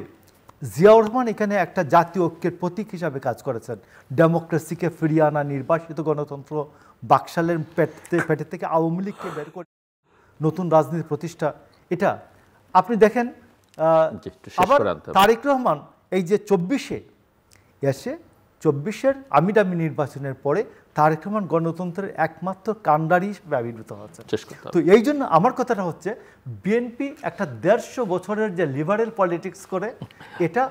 জিয়াউর রহমান এখানে একটা জাতীয় ঐক্যের প্রতীক হিসাবে কাজ করেছেন। ডেমোক্রেসিকে ফিরিয়ে আনা, নির্বাসিত গণতন্ত্র, বাকশালের পেটে থেকে আওয়ামী লীগকে বের করে নতুন রাজনীতি প্রতিষ্ঠা, এটা আপনি দেখেন। আবার তারেক রহমান এই যে 24-এ এসে 24-এর আমিডামি নির্বাচনের পরে তারেক রহমান গণতন্ত্রের একমাত্র কাণ্ডারি হিসেবে আবির্ভূত হচ্ছে। তো এই জন্য আমার কথাটা হচ্ছে, বিএনপি একটা 150 বছরের যে লিবারেল পলিটিক্স করে, এটা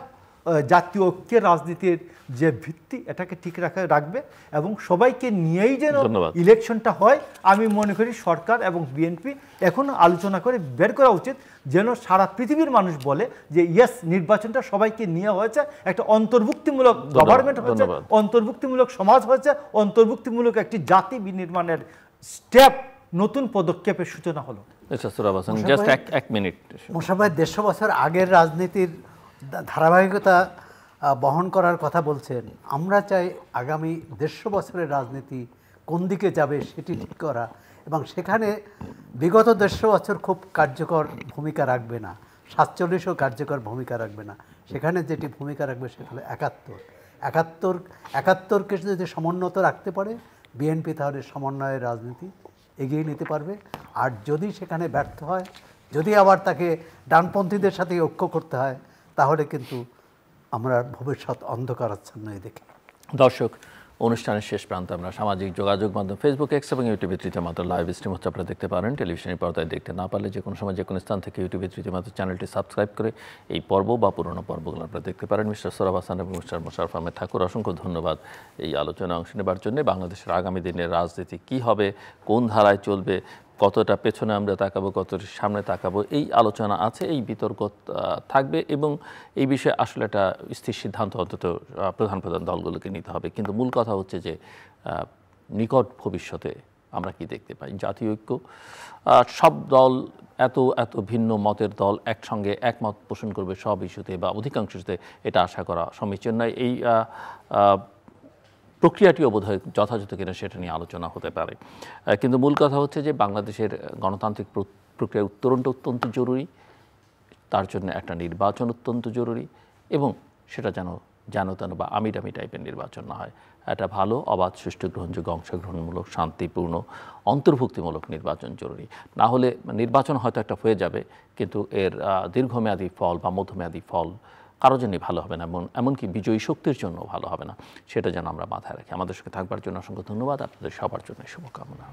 জাতীয় ঐক্যের রাজনীতির যে ভিত্তি, এটাকে ঠিক রাখবে এবং সবাইকে নিয়েই যেন ইলেকশনটা হয়। আমি মনে করি সরকার এবং বিএনপি এখনো আলোচনা করে বের করা উচিত, যেন সারা পৃথিবীর মানুষ বলে যে ইয়েস, নির্বাচনটা সবাইকে নিয়ে হয়েছে, একটা অন্তর্ভুক্তিমূলক গভর্নমেন্ট হয়েছে, অন্তর্ভুক্তিমূলক সমাজ হয়েছে, অন্তর্ভুক্তিমূলক একটি জাতি বিনির্মাণের স্টেপ, নতুন পদক্ষেপের সূচনা হলো। মোশাররফ 150 বছর আগের রাজনীতির ধারাবাহিকতা বহন করার কথা বলছেন। আমরা চাই আগামী 150 বছরের রাজনীতি কোন দিকে যাবে সেটি ঠিক করা, এবং সেখানে বিগত 150 বছর খুব কার্যকর ভূমিকা রাখবে না, 47ও কার্যকর ভূমিকা রাখবে না। সেখানে যেটি ভূমিকা রাখবে সেটা হলো 71কে যদি সমুন্নত রাখতে পারে বিএনপি, তাহলে সমন্বয়ের রাজনীতি এগিয়ে নিতে পারবে। আর যদি সেখানে ব্যর্থ হয়, যদি আবার তাকে ডানপন্থীদের সাথে ঐক্য করতে হয়, তাহলে কিন্তু আমরা ভবিষ্যৎ অন্ধকারাচ্ছন্ন দেখি। দর্শক, অনুষ্ঠানের শেষ প্রান্তে আমরা সামাজিক যোগাযোগ মাধ্যম ফেসবুক, এক্স এবং ইউটিউবে তৃতীয় মাত্র লাইভ স্ট্রিম হচ্ছে, আপনারা দেখতে পারেন। টেলিভিশনের পর্দায় দেখতে না পারলে যে কোনো সময় যে কোনো স্থান থেকে ইউটিউবে তৃতীয় মাত্র চ্যানেলটি সাবস্ক্রাইব করে এই পর্ব বা পুরনো পর্বগুলো আপনারা দেখতে পারেন। মিস্টার সোহরাব হাসান এবং মিস্টার মোশাররফ আহমেদ ঠাকুর, অসংখ্য ধন্যবাদ এই আলোচনায় অংশ নেবার জন্য। বাংলাদেশের আগামী দিনের রাজনীতি কী হবে, কোন ধারায় চলবে, কতটা পেছনে আমরা তাকাবো, কতটা সামনে তাকাবো, এই আলোচনা আছে, এই বিতর্ক থাকবে এবং এই বিষয়ে আসলে একটা স্থির সিদ্ধান্ত অন্তত প্রধান দলগুলোকে নিতে হবে। কিন্তু মূল কথা হচ্ছে যে নিকট ভবিষ্যতে আমরা কি দেখতে পাই, জাতীয় ঐক্য, সব দল, এত ভিন্ন মতের দল একসঙ্গে একমত পোষণ করবে সব ইস্যুতে বা অধিকাংশ ইস্যুতে, এটা আশা করা সমীচীন নয়। এই প্রক্রিয়াটিও বোধহয় যথাযথ কিনা সেটা নিয়ে আলোচনা হতে পারে। কিন্তু মূল কথা হচ্ছে যে বাংলাদেশের গণতান্ত্রিক প্রক্রিয়া উত্তরণটা অত্যন্ত জরুরি, তার জন্য একটা নির্বাচন অত্যন্ত জরুরি এবং সেটা যেন যেন তেন বা আমিডামি টাইপের নির্বাচন না হয়। একটা ভালো, অবাধ, সুষ্ঠু, গ্রহণযোগ্য, অংশগ্রহণমূলক, শান্তিপূর্ণ, অন্তর্ভুক্তিমূলক নির্বাচন জরুরি। না হলে নির্বাচন হয়তো একটা হয়ে যাবে, কিন্তু এর দীর্ঘমেয়াদী ফল বা মধ্যমেয়াদী ফল কারো জন্যই ভালো হবে না, এমনকি বিজয়ী শক্তির জন্য ভালো হবে না। সেটা যেন আমরা মাথায় রাখি। আমাদের সঙ্গে থাকবার জন্য অসংখ্য ধন্যবাদ। আপনাদের সবার জন্য শুভকামনা।